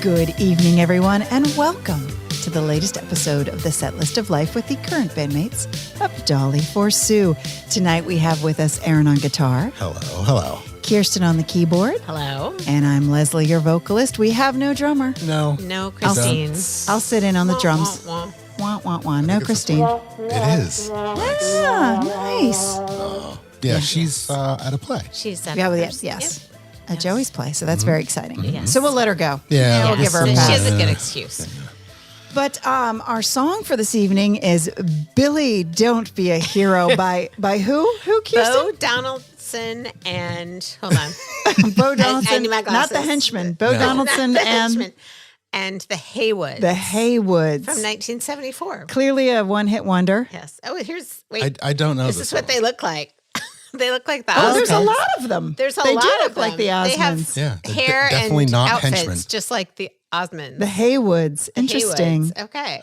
Good evening, everyone, and welcome to the latest episode of The Set List of Life with the current bandmates of Dolly, Foursue. Tonight we have with us Aaron on guitar. Hello. Kirsten on the keyboard. Hello. And I'm Leslie, your vocalist. We have no drummer. No, Christine. I'll sit in on the drums. Wah, Wah, wah, wah. No, Christine. It is. Yeah, nice. Yeah, she's at a play. She's at Yeah, well, first. yes. At Joey's play, so that's very exciting. Yes. So we'll let her go. Yeah, We'll give her a She pass. has a good excuse. But our song for this evening is "Billy, Don't Be a Hero" by who? Who, Kirsten? Bo Donaldson and hold on, Bo Donaldson, I need my not glasses. the henchman. Bo No. Donaldson The and Henchman. And the Haywoods. the Haywoods. From 1974. Clearly a one-hit wonder. Yes. Oh, wait. I don't know Is this this what they look like? They look like the Oh, there's a Osmonds. lot of them. There's a they lot do of look like them. the They have Osmonds. Yeah, they're hair definitely and not outfits, henchmen. just like the Osmonds. The Haywoods. Interesting. Haywoods. Okay.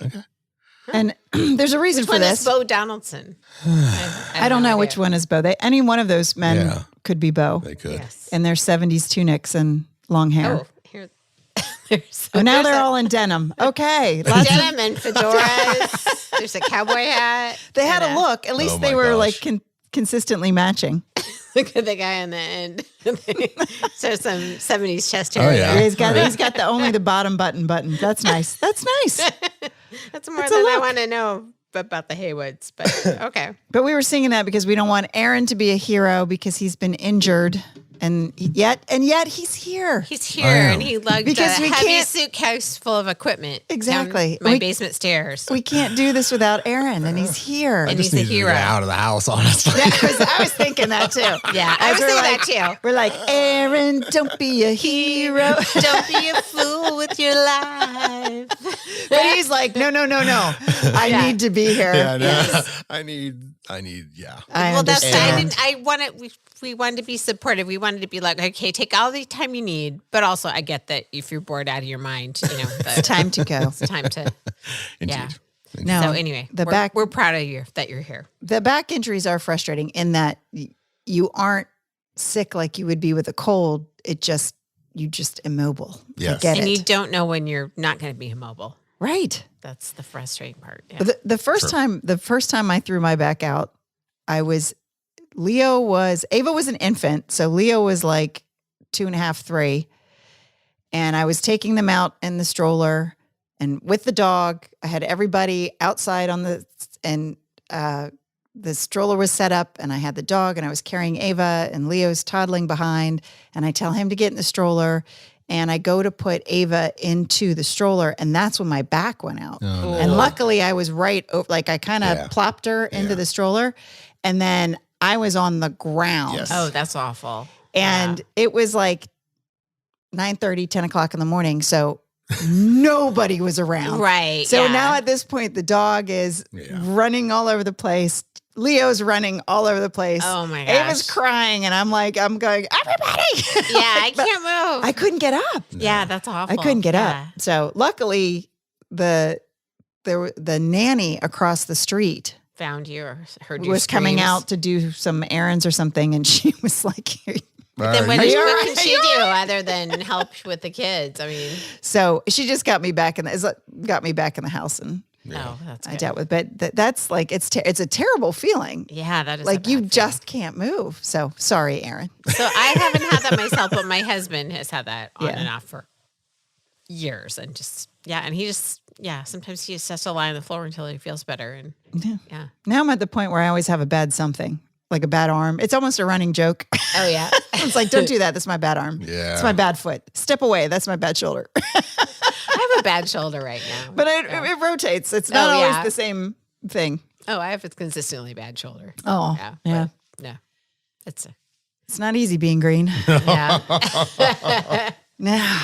And there's a reason Which for one this. is Bo Donaldson? I don't know which one is Bo. Any one of those men Yeah. could be Bo. They could. Yes. In their 70s tunics and long hair. Oh, here. There's Now there's they're a- all in denim. Okay. Lots of, denim and fedoras. There's a cowboy hat. they had and a look. At least Oh they my were gosh. like consistently matching. Look at the guy on the end. So some 70s chest Oh, hair. yeah. He's got only the bottom button. That's nice. That's nice. That's more It's a than I look. want to know about the Haywoods. But okay. But we were singing that because we don't want Aaron to be a hero because he's been injured, and yet he's here. He's here I am. and he lugged Because a we heavy can't- suitcase full of equipment. Exactly. Down my We- basement stairs. We can't do this without Aaron, and he's here. And Just he's a need to hero. get out of the house, honestly. I was thinking that too. Yeah, I was We're thinking like- that too. We're like, Aaron, don't be a hero. Don't be a fool with your life. But he's like, no. I Yeah. need to be here. Yeah, no. I need, yeah. I Well, that's understand. I wanted. We wanted to be supportive. We wanted to be like, okay, take all the time you need, but also I get that if you're bored out of your mind, It's time to go. it's time to. Indeed. Yeah. No, So anyway, we're proud of you that you're here. the back injuries are frustrating in that you aren't sick like you would be with a cold. You just immobile. I Yes. get And it. you don't know when you're not going to be immobile. Right. That's the frustrating part. Yeah. But the first time I threw my back out, Ava was an infant. So Leo was like 2.5, 3. And I was taking them out in the stroller and with the dog. I had everybody outside and the stroller was set up and I had the dog and I was carrying Ava and Leo's toddling behind. And I tell him to get in the stroller. And I go to put Ava into the stroller, and that's when my back went out. Oh, And luckily, I was right over, like I kind of Yeah. plopped her into the stroller, and then I was on the ground. Yes. Oh, that's awful. And it was like 9:30, 10 o'clock in the morning, so nobody was around. Right. So yeah. now at this point, the dog is running all over the place. Leo's running all over the place. Oh my gosh. Ava's crying, and I'm going, everybody. Yeah, I But can't move. I couldn't get up. Yeah, that's awful. I couldn't get Yeah. up. So luckily, the nanny across the street Found you or heard your was coming screams. out to do some errands or something, and she was like, Then what Are you all can right? she do other than help with the kids? I mean, so she just got me back in the house, and no, that's I good. dealt with. But that's like it's a terrible feeling. Yeah, that is Like a you bad just can't move. So sorry, Aaron. feeling. So I haven't had that myself, but my husband has had that on Yeah. and off for years, and and he sometimes he just has to lie on the floor until he feels better, and yeah. Now I'm at the point where I always have a bad something, like a bad arm. It's almost a running joke. Oh yeah, It's like, don't do that. That's my bad arm. Yeah. It's my bad foot. Step away. That's my bad shoulder. I have a bad shoulder right now, But it rotates. It's not Oh, always yeah. the same thing. I have a consistently bad shoulder. Oh, Yeah, yeah. but no, it's It's not easy being green. yeah. Nah.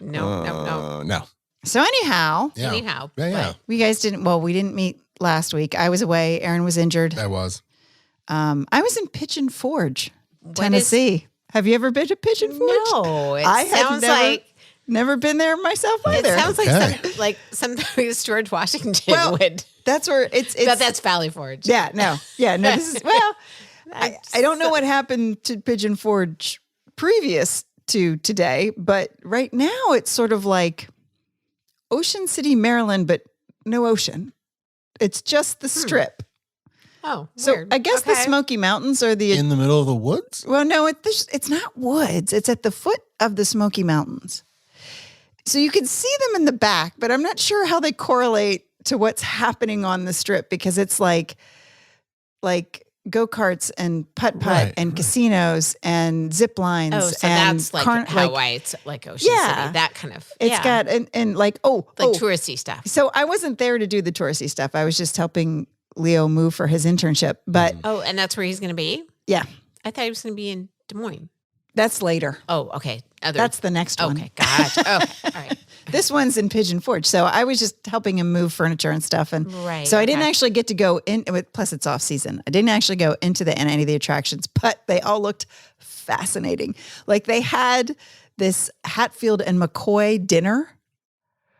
No. No. So anyhow, Yeah. Anyhow, Yeah. we didn't meet last week. I was away. Aaron was injured. That was. I was in Pigeon Forge, What Tennessee. Have you ever been to Pigeon Forge? No, it I had sounds never- like Never been there myself it either. sounds Okay. like something George Washington Well, would. That's where it's But that's Valley Forge. yeah, no. This is I don't know what happened to Pigeon Forge previous to today, but right now it's sort of like Ocean City, Maryland, but no ocean. It's just the Strip. Oh, So weird. I guess the Okay. Smoky Mountains are the In the middle of the woods? well, no, it's not woods. It's at the foot of the Smoky Mountains. So you can see them in the back, but I'm not sure how they correlate to what's happening on the Strip because it's like go-karts and putt-putt Right, and right. casinos and zip lines. Oh, so and that's like Hawaii. It's like Ocean Yeah. City. That kind of. It's got and like touristy stuff. So I wasn't there to do the touristy stuff. I was just helping Leo move for his internship. But Oh, and that's where he's going to be? yeah, I thought he was going to be in Des Moines. that's later. Oh, okay. That's the next one. Okay, gotcha. Okay, all right. This one's in Pigeon Forge. So I was just helping him move furniture and stuff. And Right, so I didn't okay. actually get to go in, plus it's off season. I didn't actually go into any of the attractions, but they all looked fascinating. Like they had this Hatfield and McCoy dinner.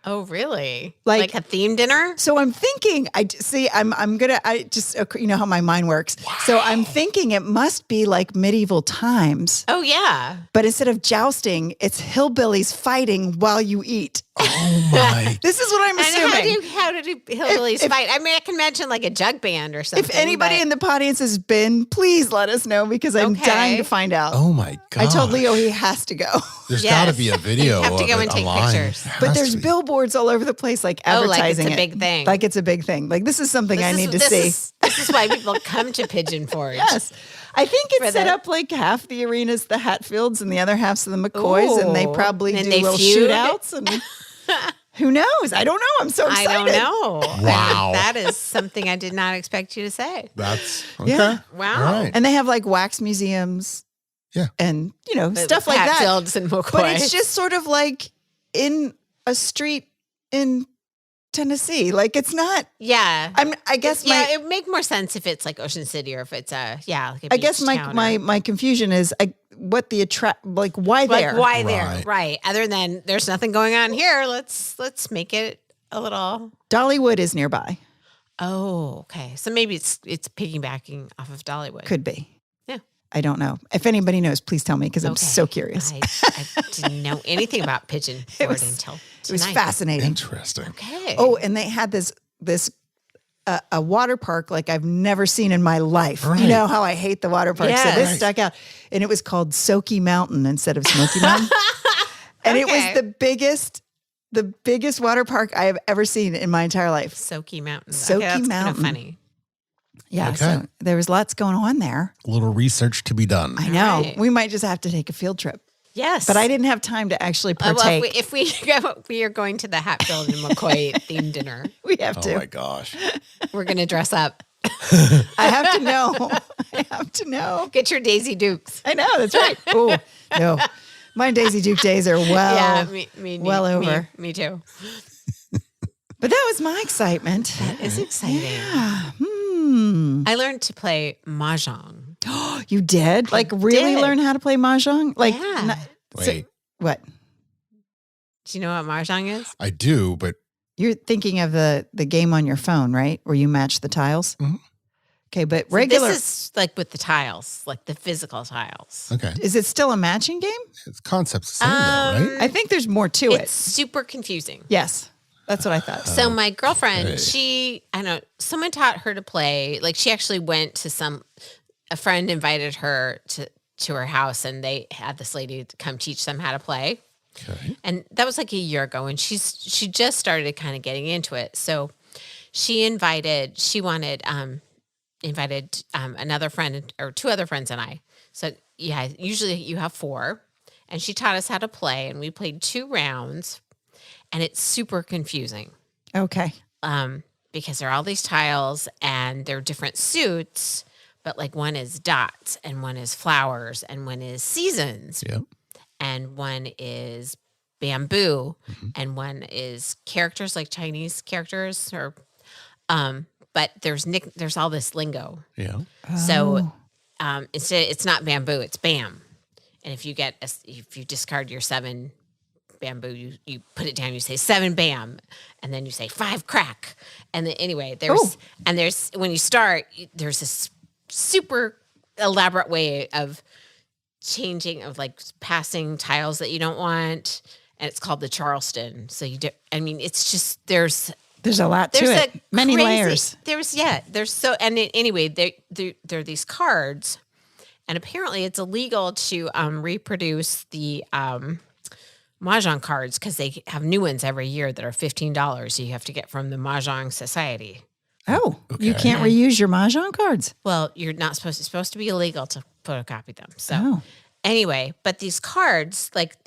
Oh, really? Like- Like a theme dinner? So I'm thinking, you know how my mind works. So I'm thinking it must be like medieval times, Oh, yeah. but instead of jousting, it's hillbillies fighting while you eat. Oh my. This is what I'm And assuming. how do hillbillies fight? I mean, I can imagine like a jug band or something. If anybody in the audience has been, please let us know because I'm Okay. dying to find out. Oh my God. I told Leo he has to go. There's Yes. got to be a video. You have to of go it and take online. pictures. Has But to there's be. billboards all over the place like Oh, like it's advertising a it. big thing. Like it's a big thing. Like this is something I need to see. This is why people come to Pigeon Forge. Yes. I think it's For set the- up like half the arena's the Hatfields and the other half's the McCoys, and they Ooh. probably And do they little feud? shootouts. And who knows? I don't know. I'm so I excited. don't know. Wow. That is something I did not expect you to say. That's okay. Yeah. Wow. All right. And they have like wax museums. Yeah. And, The stuff like that. Hatfields and McCoy. But it's just sort of like in a street in Tennessee. Like it's not, yeah. I guess Yeah, it would make more sense if it's like Ocean City or if it's like a I guess beach town or- my confusion is what the why like there? why there, Right. right? Other than there's nothing going on here, let's make it a little. Dollywood is nearby. Oh, okay. So maybe it's piggybacking off of Dollywood. Could be. Yeah. I don't know. If anybody knows, please tell me because I'm Okay. so curious. I didn't know anything about Pigeon Forge was- until It was tonight. fascinating. Interesting. Okay. Oh, and they had this a water park like I've never seen in my life. Right. You know how I hate the water park. So Yes. this Right. stuck out. And it was called Soaky Mountain instead of Smoky Mountain. And it Okay. was the biggest water park I have ever seen in my entire life. Soaky Mountain. Soaky okay, that's Mountain. Kind of funny. Yeah. Okay. So there was lots going on there. A little research to be done. I know. Right. We might just have to take a field trip. Yes, But I didn't have time to actually Well, partake. if we are going to the Hatfield and McCoy themed dinner, we have Oh to. my gosh. we're going to dress up. I have to know. I have to know. Get your Daisy Dukes. I know. That's right. Oh, no. My Daisy Duke days are yeah, me, well over. Me too. But that was my excitement. That is exciting. Yeah. I learned to play Mahjong. You did? Like really did. learn how to play Mahjong? Like Yeah. not- Wait, what? Do you know what Mahjong is? I do, but You're thinking of the game on your phone, right? Where you match the tiles? Mhm. Okay, but So regular this is like with the tiles, like the physical tiles. okay. is it still a matching game? It's concept's the same though, right? I think there's more to It's it. super confusing. Yes. That's what I thought. So my girlfriend, Okay. someone taught her to play. Like she actually went to a friend invited her to her house, and they had this lady to come teach them how to play. Okay. And that was like a year ago, and she just started kind of getting into it. So she invited another friend or two other friends and I. So yeah, usually you have four, and she taught us how to play, and we played 2 rounds, and it's super confusing. Okay. Because there are all these tiles and they're different suits, but like one is dots and one is flowers and one is seasons Yep. and one is bamboo and one is characters like Chinese characters or but there's all this lingo. Yeah. So instead it's not bamboo, it's bam. And if you discard your 7 bamboo, you put it down, you say 7 bam, and then you say 5 crack. And then anyway, there's when you start, there's this super elaborate way of changing of like passing tiles that you don't want, and it's called the Charleston. So you do. I mean, it's just there's a lot to there's it. Many layers. There's so anyway, there are these cards, and apparently it's illegal to reproduce the Mahjong cards because they have new ones every year that are $15. You have to get from the Mahjong Society. Oh, you can't reuse your Mahjong cards. Well, you're not supposed. It's supposed to be illegal to photocopy them. So Oh. anyway, but these cards, like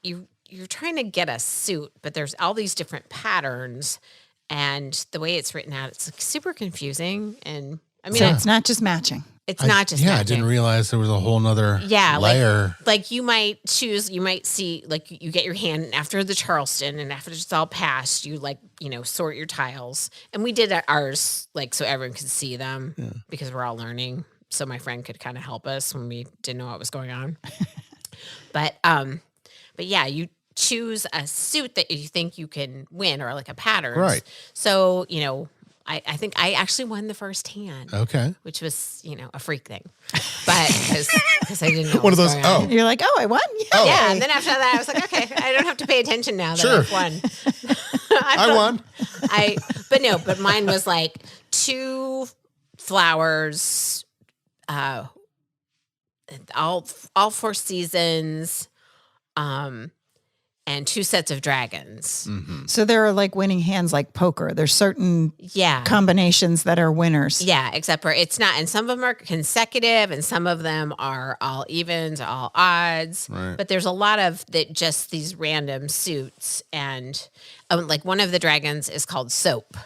you're trying to get a suit, but there's all these different patterns, and the way it's written out, it's like super confusing. And I mean, So it's not just matching. it's not just I matching. didn't realize there was a whole nother layer. Like you might see, like you get your hand and after the Charleston, and after it's all passed, you sort your tiles. And we did ours like so everyone could see them because we're all learning. So my friend could kind of help us when we didn't know what was going on. But yeah, you choose a suit that you think you can win or like a pattern. Right. So, I think I actually won the first hand. Okay. Which was, a freak thing. But because I didn't know One of what those, was going on. You're like, oh, I won? Oh. Yeah, and then after that, I was like, okay, I don't have to pay attention now that Sure. I've won. I won. But mine was like 2 flowers, all 4 seasons, and 2 sets of dragons. Mm-hmm. So there are like winning hands like poker. There's certain Yeah. combinations that are winners. Yeah, except for it's not, and some of them are consecutive, and some of them are all evens, all odds. Right. But there's a lot of that, just these random suits, and like one of the dragons is called soap,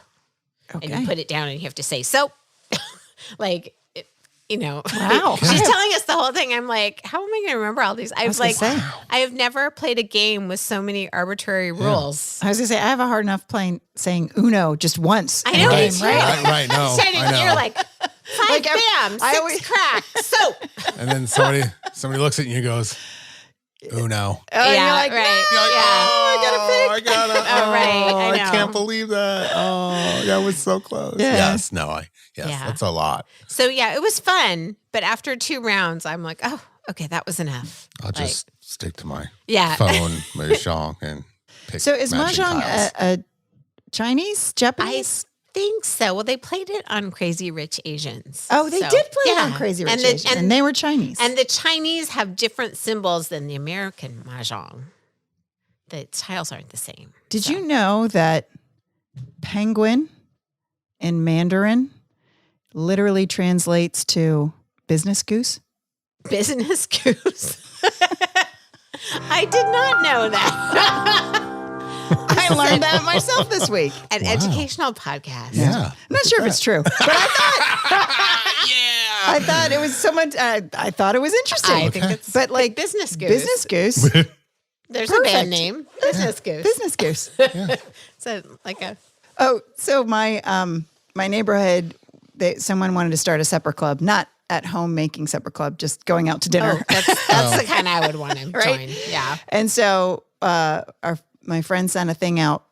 Okay. and you put it down, and you have to say soap, like. Wow. She's telling us the whole thing. I'm like, how am I going to remember all these? I was was gonna like, say. I have never played a game with so many arbitrary rules. I was going to say, I have a hard enough saying Uno just once. I in a know, game, me too. right? Right. No. Standing I know. here like 5 Like, bam, 6 crack, soap. And then somebody looks at you and goes, Uno. Oh, and Yeah, you're like, right. no, I gotta pick. I gotta. Oh, right, I know. can't believe that. Oh, that was so close. Yeah. Yes. No. Yes. Yeah. That's a lot. So yeah, it was fun. But after 2 rounds, I'm like, oh, okay, that was enough. I'll just stick to my Yeah. phone, Mahjong, and pick. So is matching Mahjong tiles. a Chinese, I Japanese? think so. Well, they played it on Crazy Rich Asians. Oh, they So, did play it yeah. on Crazy Rich And Asians, the, and they were Chinese. and the Chinese have different symbols than the American Mahjong. The tiles aren't the same. Did you know that penguin in Mandarin literally translates to business goose? Business goose? I did not know that. I learned that myself this week. An educational podcast. Yeah. I'm not sure if it's true, but I thought it was someone. I thought it was interesting. I think it's but like Business Goose. business goose, There's Perfect. a band name. Business Goose. business goose. So like a Oh, so my my neighborhood, someone wanted to start a supper club, not at home making supper club, just going out to dinner. that's the kind I would want to Right? join. Yeah. And so my friend sent a thing out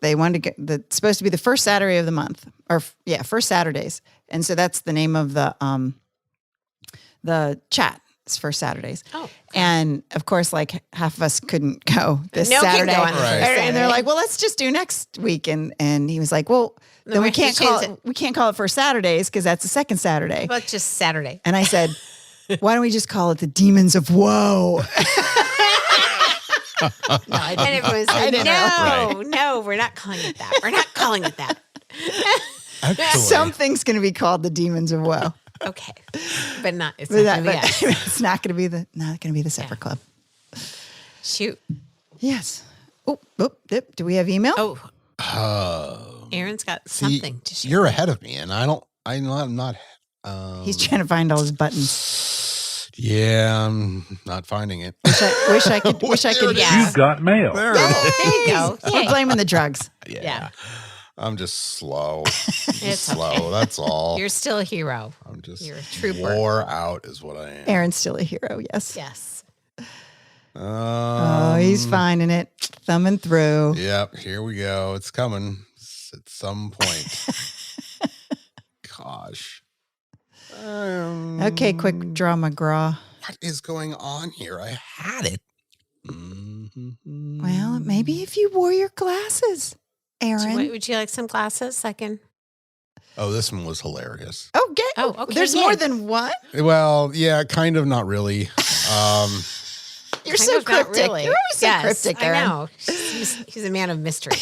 they wanted to get it's supposed to be the first Saturday of the month, first Saturdays. And so that's the name of the chat. It's first Saturdays. Oh. And of course, like half of us couldn't go this No can Saturday. go on the first And they're Saturday. like, well, let's just do next week. And he was like, well, then we we have to can't call change it, we can't call it first Saturdays because that's the second Saturday. But just Saturday. And I said, why don't we just call it the Demons of Woe? And everyone's I like, didn't no, know. no, we're not calling it that. We're not calling it that. Actually, Something's going to be called the Demons of Woe. Okay. But not, it's But, not going to be but us. it's not going to be the supper club. Shoot. Yes. Oh, do we have email? Oh, Aaron's got something to share. You're ahead of me, and I'm not. He's trying to find all his buttons. Yeah, I'm not finding it. Wish I could. Yeah. You've got mail. There There you go. We're Yay. blaming the drugs. Yeah. I'm just slow. It's slow. okay. That's all. You're still a hero. I'm just you're a trooper. wore out is what I am. Aaron's still a hero. Yes. Yes. Oh, he's finding it, thumbing through. Yep. Here we go. It's coming at some point. Gosh. Okay, quick draw McGraw. is going on here? I had it. Well, maybe if you wore your glasses, Aaron. Would you like some glasses? I can. Oh, this one was hilarious. Okay. Oh, okay. There's more than one? Well, yeah, kind of, not really. You're Kind so of not cryptic. really. You're always so cryptic, Aaron. I know. He's a man of mystery.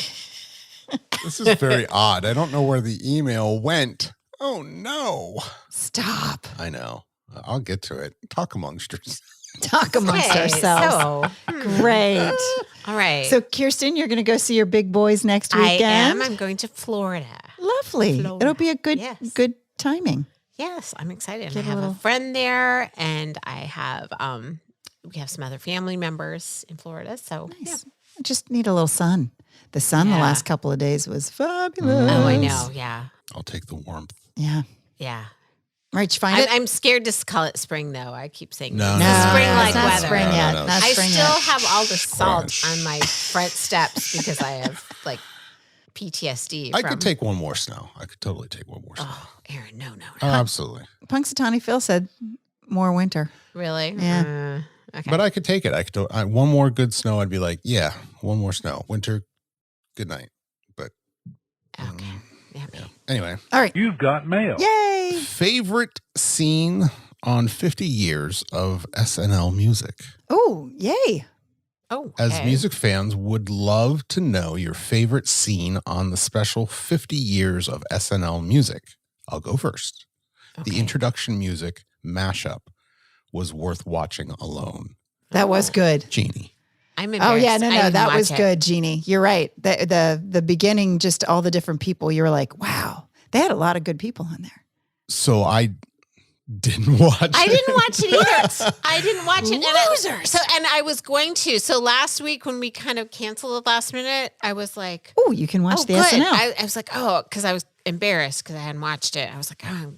This is very odd. I don't know where the email went. Oh, no. Stop. I know. I'll get to it. Talk amongst yourselves. Talk amongst ourselves. Great. All right. So, Kirsten, you're going to go see your big boys next weekend? I am. I'm going to Florida. Lovely. Florida. It'll be a good timing. Yes, I'm excited. Get I have a friend there, and I have we have some other family members in Florida. So Nice. I just need a little sun. The sun the last couple of days was fabulous. Oh, I know. Yeah. I'll take the warmth. Yeah. Yeah. Right, did you find it? I'm scared to call it spring, though. I keep saying No, it's no, spring-like it's not weather. spring yet. No. Not I spring still yet. have all the salt Crunch. on my front steps because I have like PTSD. I could take one more snow. I could totally take one more snow. Oh, Aaron, no. Oh, absolutely. Punxsutawney Phil said more winter. Really? Yeah. Okay. But I could take it. I could. One more good snow. I'd be like, yeah, one more snow. Winter, good night. But Okay. Yeah. anyway, All right. You've got mail. Yay. favorite scene on 50 years of SNL music. Oh, yay. Oh, As okay. music fans would love to know your favorite scene on the special 50 years of SNL music. I'll go first. The Okay. introduction music mashup was worth watching alone. That was good. Jeannie. I'm Oh embarrassed. yeah, I no, didn't that watch was it. good, Jeannie. You're right. The beginning, just all the different people. You were like, wow, they had a lot of good people on there. So I didn't watch I it. didn't watch it either. I didn't watch it. Losers. And I was going to. So last week when we kind of canceled it last minute, I was like, Oh, you can watch oh, the good. SNL. I was like, oh, because I was embarrassed because I hadn't watched it. I was like, oh,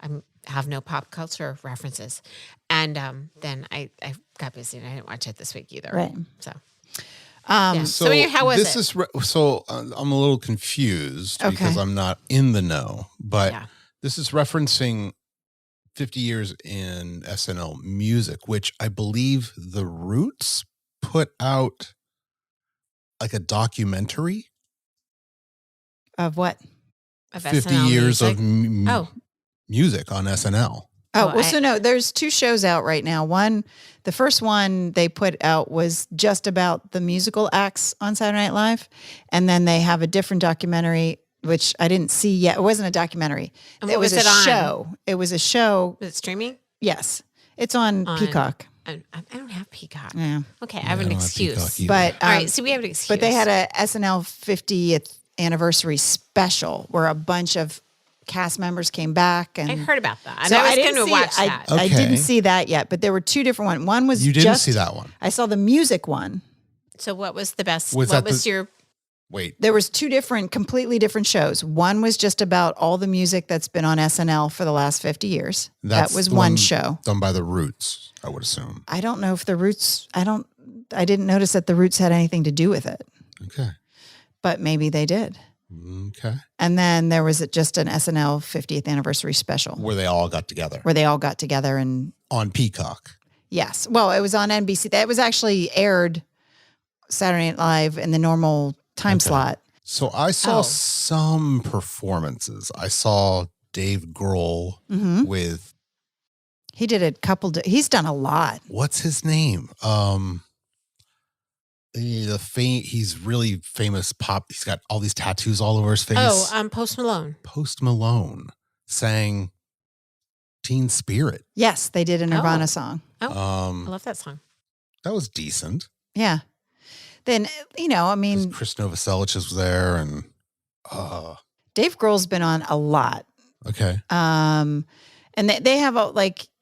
I have no pop culture references. And then I got busy and I didn't watch it this week either. Right. So, Um, So anyway, how was this it? is I'm a little confused Okay. because I'm not in the know, but Yeah. this is referencing 50 years in SNL music, which I believe the Roots put out like a documentary, of what? Of 50 SNL years music. of Oh. music on SNL. Oh, Well, well, so no, there's two shows out right now. The first one they put out was just about the musical acts on Saturday Night Live. And then they have a different documentary, which I didn't see yet. It wasn't a documentary. And It what was was a it on? show. It was a show. Was it streaming? Yes. It's on Peacock. I don't have Peacock. Yeah. Okay, I have an don't have excuse. Peacock either. But, All right, so we have an excuse. but they had a SNL 50th anniversary special where a bunch of cast members came back. And I heard about that. And So I was didn't going to see- watch I, that. I Okay. didn't see that yet, but there were two different ones. One was You didn't just, see that one. I saw the music one. So what was the best? Was what that was the- your? Wait, There was two completely different shows. One was just about all the music that's been on SNL for the last 50 years. that's that was the one show. done by the Roots, I would assume. I don't know if the Roots, I didn't notice that the Roots had anything to do with it, Okay. but maybe they did. Okay. And then there was just an SNL 50th anniversary special Where they all got together where they all got together and on Peacock. yes. Well, it was on NBC. That was actually aired Saturday Night Live in the normal time slot. So I saw Oh. some performances. I saw Dave Grohl Mhm. with He did a couple. He's done a lot. what's his name? He's really famous pop. He's got all these tattoos all over his face. Post Malone. Post Malone sang Teen Spirit. Yes, they did a Nirvana Oh. song. I Um, love that song. that was decent. Yeah. Then I mean, Chris Novoselic was there, and Dave Grohl's been on a lot. okay. And they have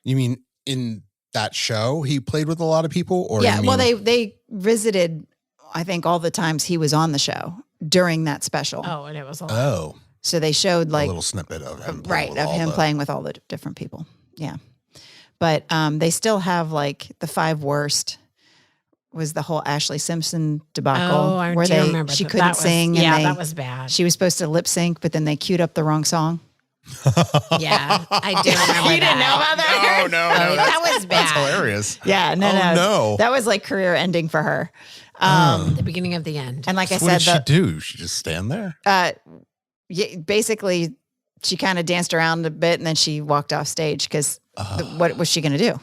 You mean in that show he played with a lot of people, or yeah. you Well, mean- they visited. I think all the times he was on the show during that special. Oh, and it was all. oh, So they showed a like little snippet of him, right with of all him the- playing with all the different people. Yeah. But they still have like the 5 worst was the whole Ashley Simpson debacle Oh, I where do remember she that. couldn't That was- sing Yeah, and that was bad. she was supposed to lip sync, but then they queued up the wrong song. Yeah, I do remember You didn't know about that? No, Oh, that was bad. That's hilarious. Yeah, no, Oh, no. That was like career ending for her. The beginning of the end. And like I So what said, did she do? She just stand there? basically, she kind of danced around a bit and then she walked off stage because what was she going to do?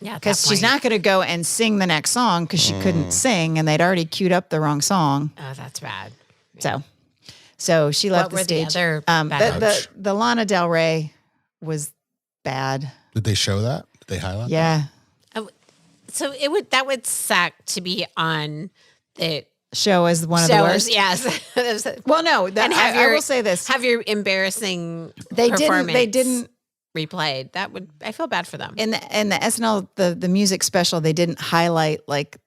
Yeah, Because she's not going to go and sing the next song because she couldn't sing and they'd already queued up the wrong song. Oh, that's bad. So she left What were the the stage. other bad The Lana Del Rey was bad. Did they show that? Did they highlight that? Yeah. So that would suck to be on the Show as one of the show. worst. Yes. Well, no, And I will say this. Have your embarrassing They performance didn't replayed. I feel bad for them. in the SNL the music special, they didn't highlight like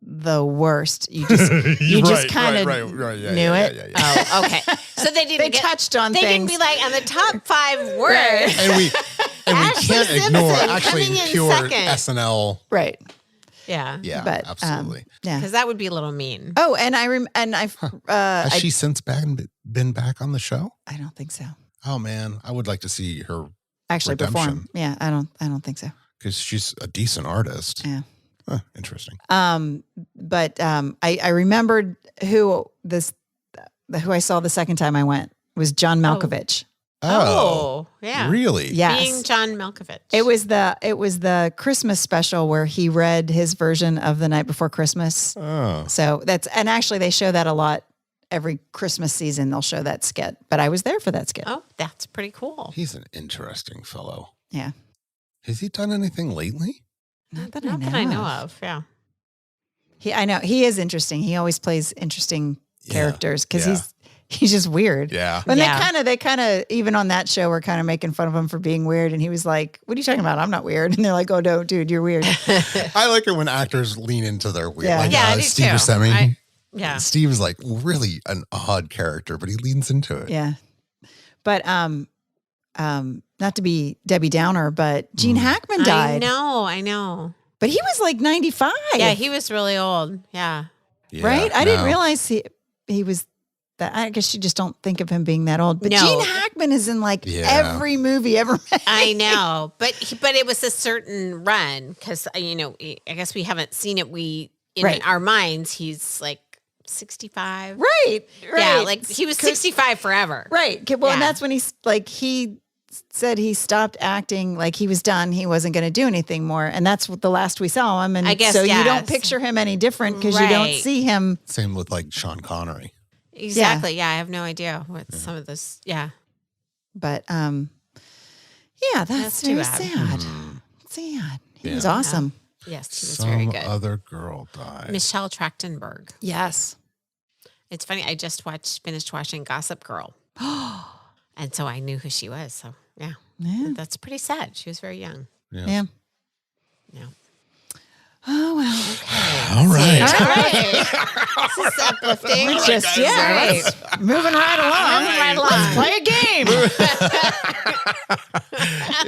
the worst. You just kind of knew it. Yeah. Oh, okay. So they didn't. They touched on They things. didn't be like on the top 5 words. And we Ashley can't Simpson ignore actually coming in pure second. SNL. Right. Yeah. Yeah, But absolutely. yeah. Because that would be a little mean. Oh, and Has she since been back on the show? I don't think so. Oh man, I would like to see her Actually redemption. perform. Yeah, I don't think so. because she's a decent artist. Yeah. Huh, interesting. But I remembered who I saw the second time I went was John Malkovich. Oh, yeah. Really? Yes. Being John Malkovich. It was the Christmas special where he read his version of The Night Before Christmas. Oh. So and actually they show that a lot every Christmas season. They'll show that skit, but I was there for that skit. Oh, that's pretty cool. He's an interesting fellow. Yeah. Has he done anything lately? Not that Not that I know of. Yeah. I know he is interesting. He always plays interesting characters because Yeah. he's just weird. Yeah. And Yeah. they kind of even on that show were kind of making fun of him for being weird, and he was like, "What are you talking about? I'm not weird." And they're like, "Oh no, dude, you're weird." I like it when actors lean into their weird. Yeah. Like, Yeah, I do Steve too. Buscemi. Yeah. Steve's like really an odd character, but he leans into it. Yeah. But not to be Debbie Downer, but Gene Hackman died. I know. But he was like 95. Yeah, he was really old. Yeah. Yeah, right? I didn't no. realize he was that. I guess you just don't think of him being that old. But No. Gene Hackman is in like every movie ever made. I know. But it was a certain run because, I guess we haven't seen it. In our minds, he's like 65. Right. Yeah, like he was 65 forever. Right. Well, and Yeah. that's when he said he stopped acting, like he was done. He wasn't going to do anything more. And that's what the last we saw him. And I guess, so you don't yes. picture him any different because you don't Right. see him. Same with like Sean Connery. Exactly. Yeah, I have no idea what some of this. Yeah. But yeah, that's too very bad. sad. Mm. Sad. He Yeah. was awesome. Yes, he was Some very good. other girl died. Michelle Trachtenberg. Yes. It's funny. I just finished watching Gossip Girl, and so I knew who she was. So yeah, Yeah. that's pretty sad. She was very young. Yeah. Yeah. Yeah. Oh well. All right. All right. This is uplifting. Just let's- moving right along. Moving right along. Let's play a game.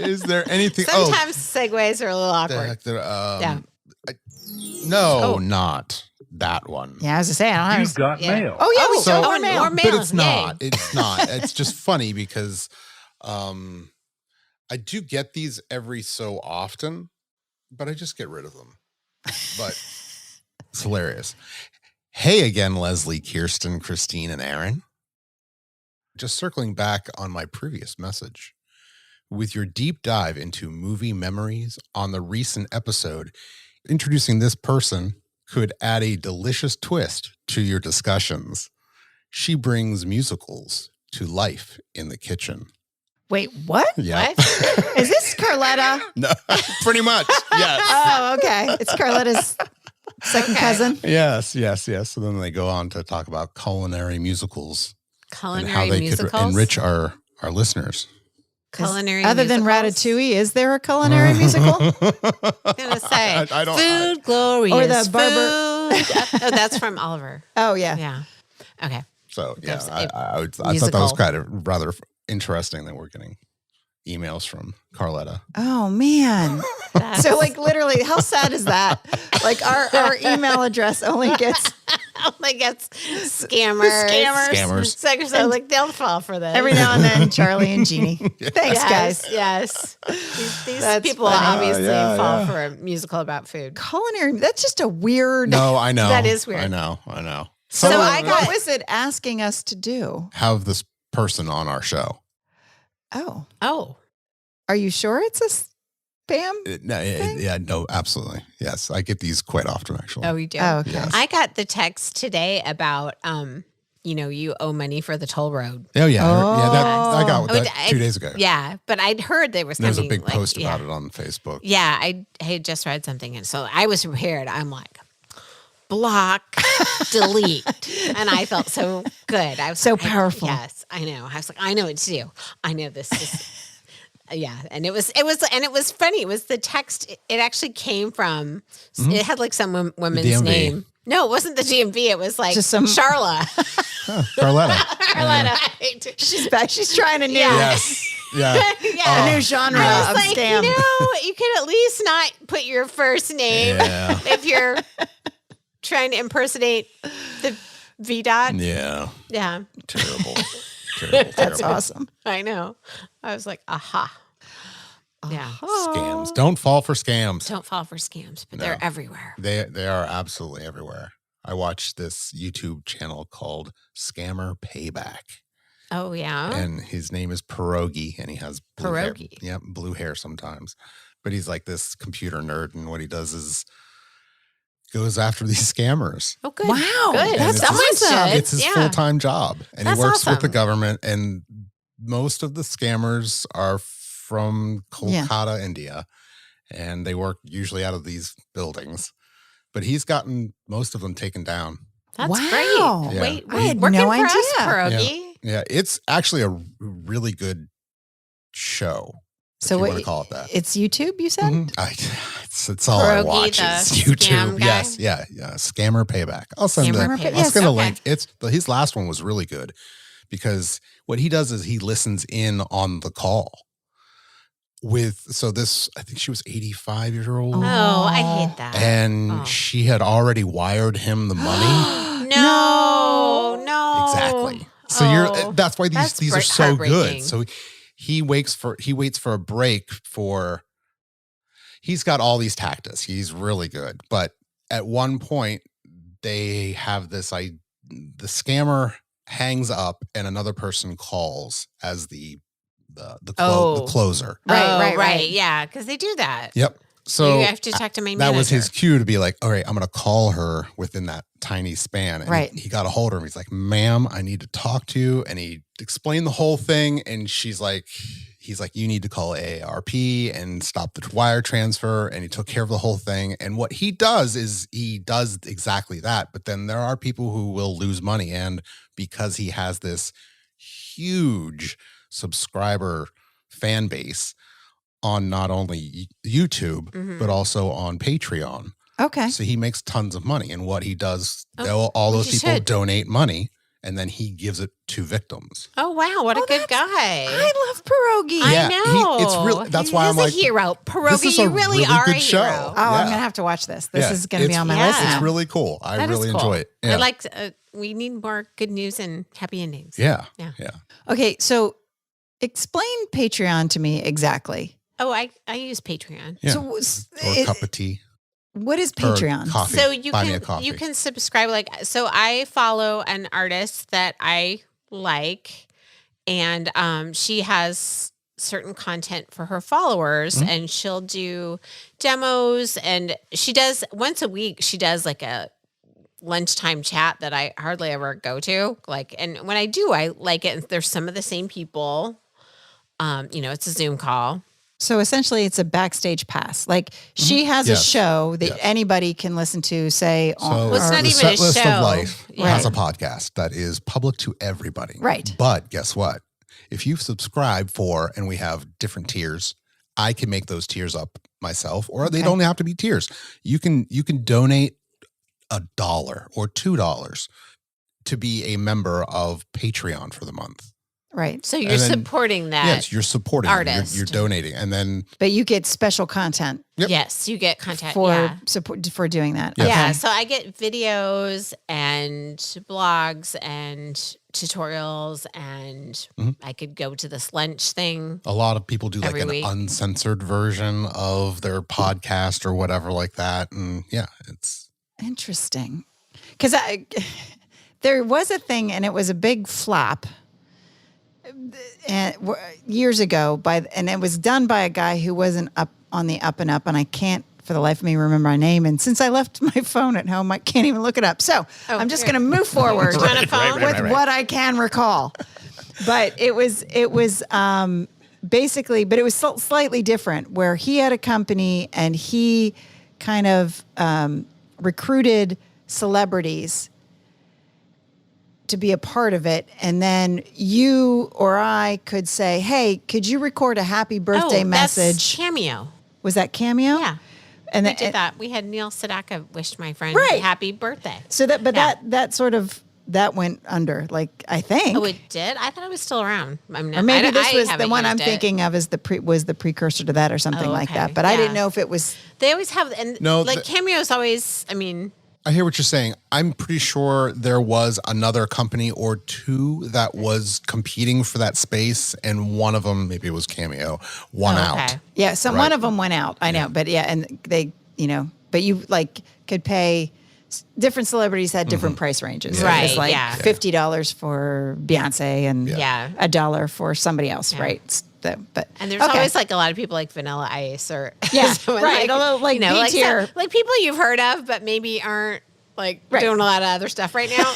Is there anything? Sometimes segues are a little awkward. Yeah. Yeah. No, Oh. not that one. Yeah, I was to say, I don't You've got Yeah. mail. Oh yeah, we Oh, still so- more mail. more mail. But it's Yay. not. It's not. It's just funny because I do get these every so often, but I just get rid of them. But it's hilarious. Hey again, Leslie, Kirsten, Christine, and Aaron. Just circling back on my previous message. With your deep dive into movie memories on the recent episode, introducing this person could add a delicious twist to your discussions. She brings musicals to life in the kitchen. Wait, what? Yeah. What? Is this Carletta? No, pretty much. Yes. Oh, okay. It's Carletta's second cousin. Yes. So then they go on to talk about culinary musicals and Culinary how they musicals. could enrich our listeners. Culinary Other than musicals? Ratatouille, is there a culinary musical? I'm gonna say I don't. food glorious. Or the barber- food. Oh, that's from Oliver. Oh yeah. Yeah. Okay. So yeah, There's a I thought that was musical. kind of rather interesting that we're getting emails from Carletta. Oh man. That's- So like literally, how sad is that? Like our email address only gets like it's scammers. Scammers. So like they'll fall for this. Every now and then, Charlie and Jeannie. Thanks, guys. Yes. These That's people funny. obviously Yeah, fall yeah. for a musical about food. Culinary, that's just a weird. No, I know. That is weird. I know. So I got- What was it asking us to do? have this person on our show. Oh. Are you sure it's a spam? No, absolutely. Yes, I get these quite often, actually. Oh, you do? Oh, okay. Yes. I got the text today about, you owe money for the toll road. Oh, yeah. I got Oh, that 2 days ago. Yeah, but I'd heard there was There's a coming, big post about it on Facebook. Yeah, I had just read something, and so I was prepared. I'm like, block, delete, and I felt so good. I was So like, powerful. Yes, I know. I was like, I know what to do. I know this is. Yeah, and it was funny. It was the text. It actually came from. It had like some woman's DMV. name. No, it wasn't the DMV. It was like Just some- Charla. Carletta. Carletta. She's back. She's trying a new, Yes. Yeah. Yeah. a new genre I was of like, scam. you could at least not put your first name Yeah. if you're trying to impersonate the V dot. Yeah. Yeah, Terrible. That's awesome. I know. I was like, aha. Yeah. Scams. Don't fall for scams. Don't fall for scams, but No. they're everywhere. They are absolutely everywhere. I watched this YouTube channel called Scammer Payback. Oh, yeah. And his name is Pierogi, and he has blue hair. Pierogi. Yeah, blue hair sometimes. But he's like this computer nerd, and what he does is goes after these scammers. Oh, good. Wow, Good. that's Someone awesome. should. It's his Yeah. full-time job, and That's he works with the awesome. government. And most of the scammers are from Kolkata, India, and they work usually out of these buildings. But he's gotten most of them taken down. That's Wow. great. Yeah. Wait, I had working no for us, idea. Pierogi. Yeah, it's actually a really good show. So if you what? want to call it that. It's YouTube. You said. It's all I Pierogi, watch the is scam YouTube. guy? Yes, yeah. Scammer Payback. I'll send Scammer it. Payback. I'll send a Okay. link. His last one was really good because what he does is he listens in on the call. I think she was 85-year-old, Oh, I hate that. and Oh. she had already wired him the money. No. Exactly. So Oh, that's why that's these are so good. heartbreaking. So he waits for a break for. He's got all these tactics. He's really good, but at one point they have this. The scammer hangs up and another person calls as the closer. Right. Yeah, because they do that. Yep. So you have to talk to my that manager. was his cue to be like, all right, I'm going to call her within that tiny span. And Right. he got a hold of her. He's like, ma'am, I need to talk to you. And he explained the whole thing. And he's like, you need to call AARP and stop the wire transfer. And he took care of the whole thing. And what he does is he does exactly that. But then there are people who will lose money. And because he has this huge subscriber fan base on not only YouTube, Mhm. but also on Patreon. Okay. So he makes tons of money. And what he does, Oh, all which those he people should. donate money, and then he gives it to victims. Oh wow, what a good guy! I love pierogi. I Yeah, know. it's really- that's why He's I'm like, a hero. Pierogi, this is a you really, really are good a show. hero. Oh, I'm Yeah. gonna have to watch this. This Yeah, is gonna be it's- on my yeah. list It's now. really cool. I That is really cool. enjoy it. Yeah. I like. We need more good news and happy endings. Yeah. Yeah. Yeah. Okay, so explain Patreon to me exactly. Oh, I use Patreon. Yeah. So Or a cup of tea. what is Or Patreon? coffee. So you Buy me a coffee. can subscribe. So I follow an artist that I like, and she has certain content for her followers, Mm-hmm. and she'll do demos, and she does once a week. She does like a lunchtime chat that I hardly ever go to. And when I do, I like it. And there's some of the same people. It's a Zoom call. So essentially, it's a backstage pass. Like she has Yes. a show that Yes. anybody can listen to. Say, So on, Well, it's or- not the even a Set List show. of Life Yeah. has a podcast that is public to everybody. Right. But guess what? If you subscribe for, and we have different tiers, I can make those tiers up myself, or they Okay. don't have to be tiers. You can donate $1 or $2 to be a member of Patreon for the month. Right. So you're And then- supporting that. Yes, you're supporting them. artist. You're donating. And then But you get special content Yep. Yes, you get content. for yeah. support for doing that. Yeah. Yeah, Okay. so I get videos and blogs and tutorials, and Mm-hmm. I could go to this lunch thing. a lot of people do like Every an week. uncensored version of their podcast or whatever like that. And yeah, it's Interesting. Because there was a thing, and it was a big flop, and years ago and it was done by a guy who wasn't up on the up and up, and I can't for the life of me remember my name. And since I left my phone at home, I can't even look it up. So I'm just here. going to move forward Do you want a phone? with what I can recall. But it was basically, but it was slightly different, where he had a company and he kind of recruited celebrities to be a part of it. And then you or I could say, hey, could you record a happy birthday That's message? Cameo. Was that Cameo? Yeah. And We did that. We had Neil Sedaka wished my friend Right. happy birthday. So that, but Yeah. that sort of, that went under, like, I think. Oh, it did? I thought it was still around. I'm not, Or maybe this was the haven't one I'm used it. thinking of as was the precursor to that or something Oh, like okay. that. But I didn't Yeah. know if it was. They always have, and No, like Cameo is always, I mean, I hear what you're saying. I'm pretty sure there was another company or two that was competing for that space, and one of them, maybe it was Cameo, won Oh, okay. out. Yeah, so Right. one of them went out. I know, but yeah, and they, but you like could pay. Different celebrities had different price ranges. Yeah. It was Right, like yeah. $50 for Beyonce and Yeah. $1 for somebody else, Yeah. right? So, but and there's okay. always like a lot of people like Vanilla Ice or Yeah, someone right. Although, like, like, B tier. like people you've heard of, but maybe aren't like Right. doing a lot of other stuff right now.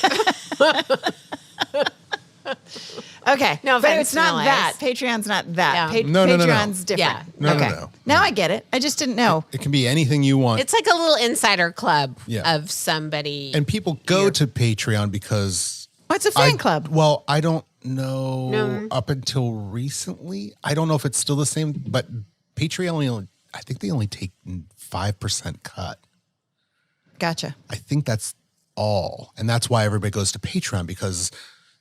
Okay. No but offense, it's not Vanilla that. Ice. Patreon's not that. Yeah. No, no, no, no. Patreon's different. Yeah. No, no, okay. no. Now I get it. I just didn't know. It can be anything you want. It's like a little insider club Yeah. of somebody. And people go to Patreon because What's a fan club? Well, I don't know. No. Up until recently, I don't know if it's still the same, but Patreon I think they only take 5% cut. Gotcha. I think that's all. And that's why everybody goes to Patreon, because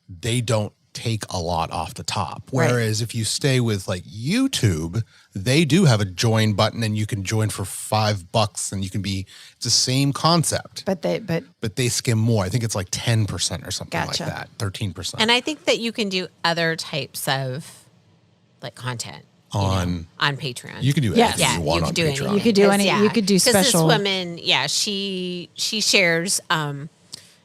they don't take a lot off the top. Whereas if you stay with like YouTube, they do have a join button and you can join for $5 and you can be, it's the same concept, But but they skim more. I think it's like 10% or something Gotcha. like that, 13%. And I think that you can do other types of like content on Patreon. you can do Yes. anything you want on could do Patreon. anything. You could do 'Cause, any- you could do 'cause special- This woman, she shares,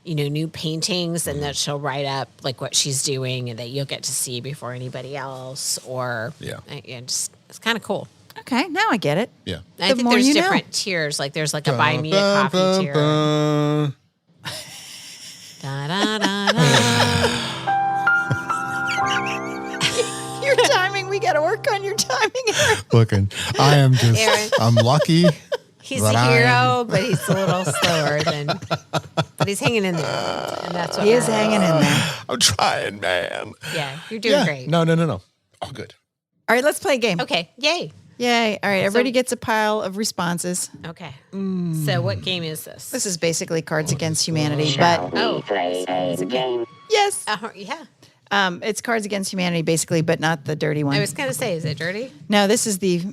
new paintings, and that she'll write up like what she's doing, and that you'll get to see before anybody else. Or Yeah. it's kind of cool. okay, now I get it. Yeah. I The think more there's you know. different tiers. Like there's like a buy me a Dun, coffee dun, tier. dun. Da, da, da, da. Your timing, we got to work on your timing. Looking, I am just, Aaron. I'm lucky. He's But a hero, but he's a little slower than. But he's hanging in there, and that's what He is matters. hanging in there. I'm trying, man. Yeah, you're doing great. No. All good. All right, let's play a game. Okay, yay. Yay. All right, everybody gets a pile of responses. Okay. So what game is this? This is basically Cards Against Humanity, Shall but we play a game? yes, Yeah. it's Cards Against Humanity basically, but not the dirty one. I was going to say, is it dirty? No, this is the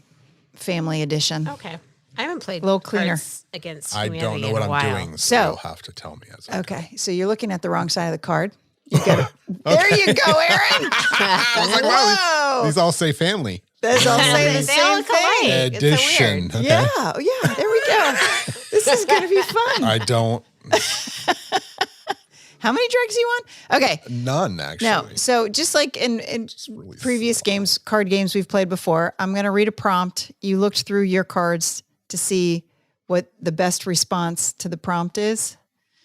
family edition. Okay. I haven't played A little cleaner. Cards Against I Humanity don't know in what a I'm while. doing, so So- you'll have to tell me as I Okay, so you're looking at the wrong side of the card. You got it. There you go, Aaron. I was like, wow, Whoa. these all say family That's all say the They all same look thing. alike. It's so edition. weird. Okay. Yeah, there we go. This is going to be fun. I don't, How many drugs you want? Okay. none actually. No, so just like in really previous games, card games we've played before, I'm going to read a prompt. You looked through your cards to see what the best response to the prompt is,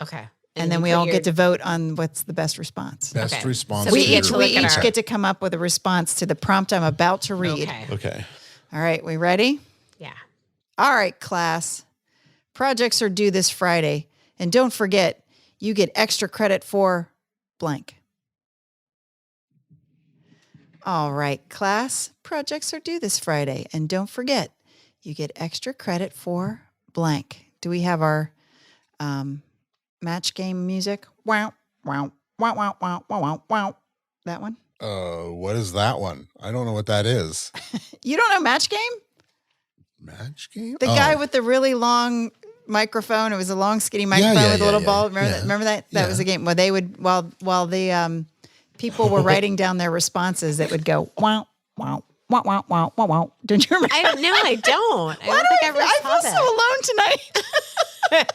Okay. and then we all get to vote on what's the best response. Best Okay. response. So We we get each to we look at each our- get to come up with a response to the prompt I'm about to read. Okay. Okay. All right, we ready? Yeah. All right, class. Projects are due this Friday, and don't forget, you get extra credit for blank. All right, class. Projects are due this Friday, and don't forget, you get extra credit for blank. Do we have our match game music? Wow, wow, wow, wow, wow, wow, wow, wow. That one? What is that one? I don't know what that is. You don't know Match Game? Match game? The guy with the really long microphone. It was a long, skinny microphone with a little ball. Remember that? Remember that? That was a game where they would, while the people were writing down their responses, it would go, wow, wow. Wow, wow, wow, wow, wow. Don't you remember? I don't. I don't think I ever saw I feel that. so alone tonight.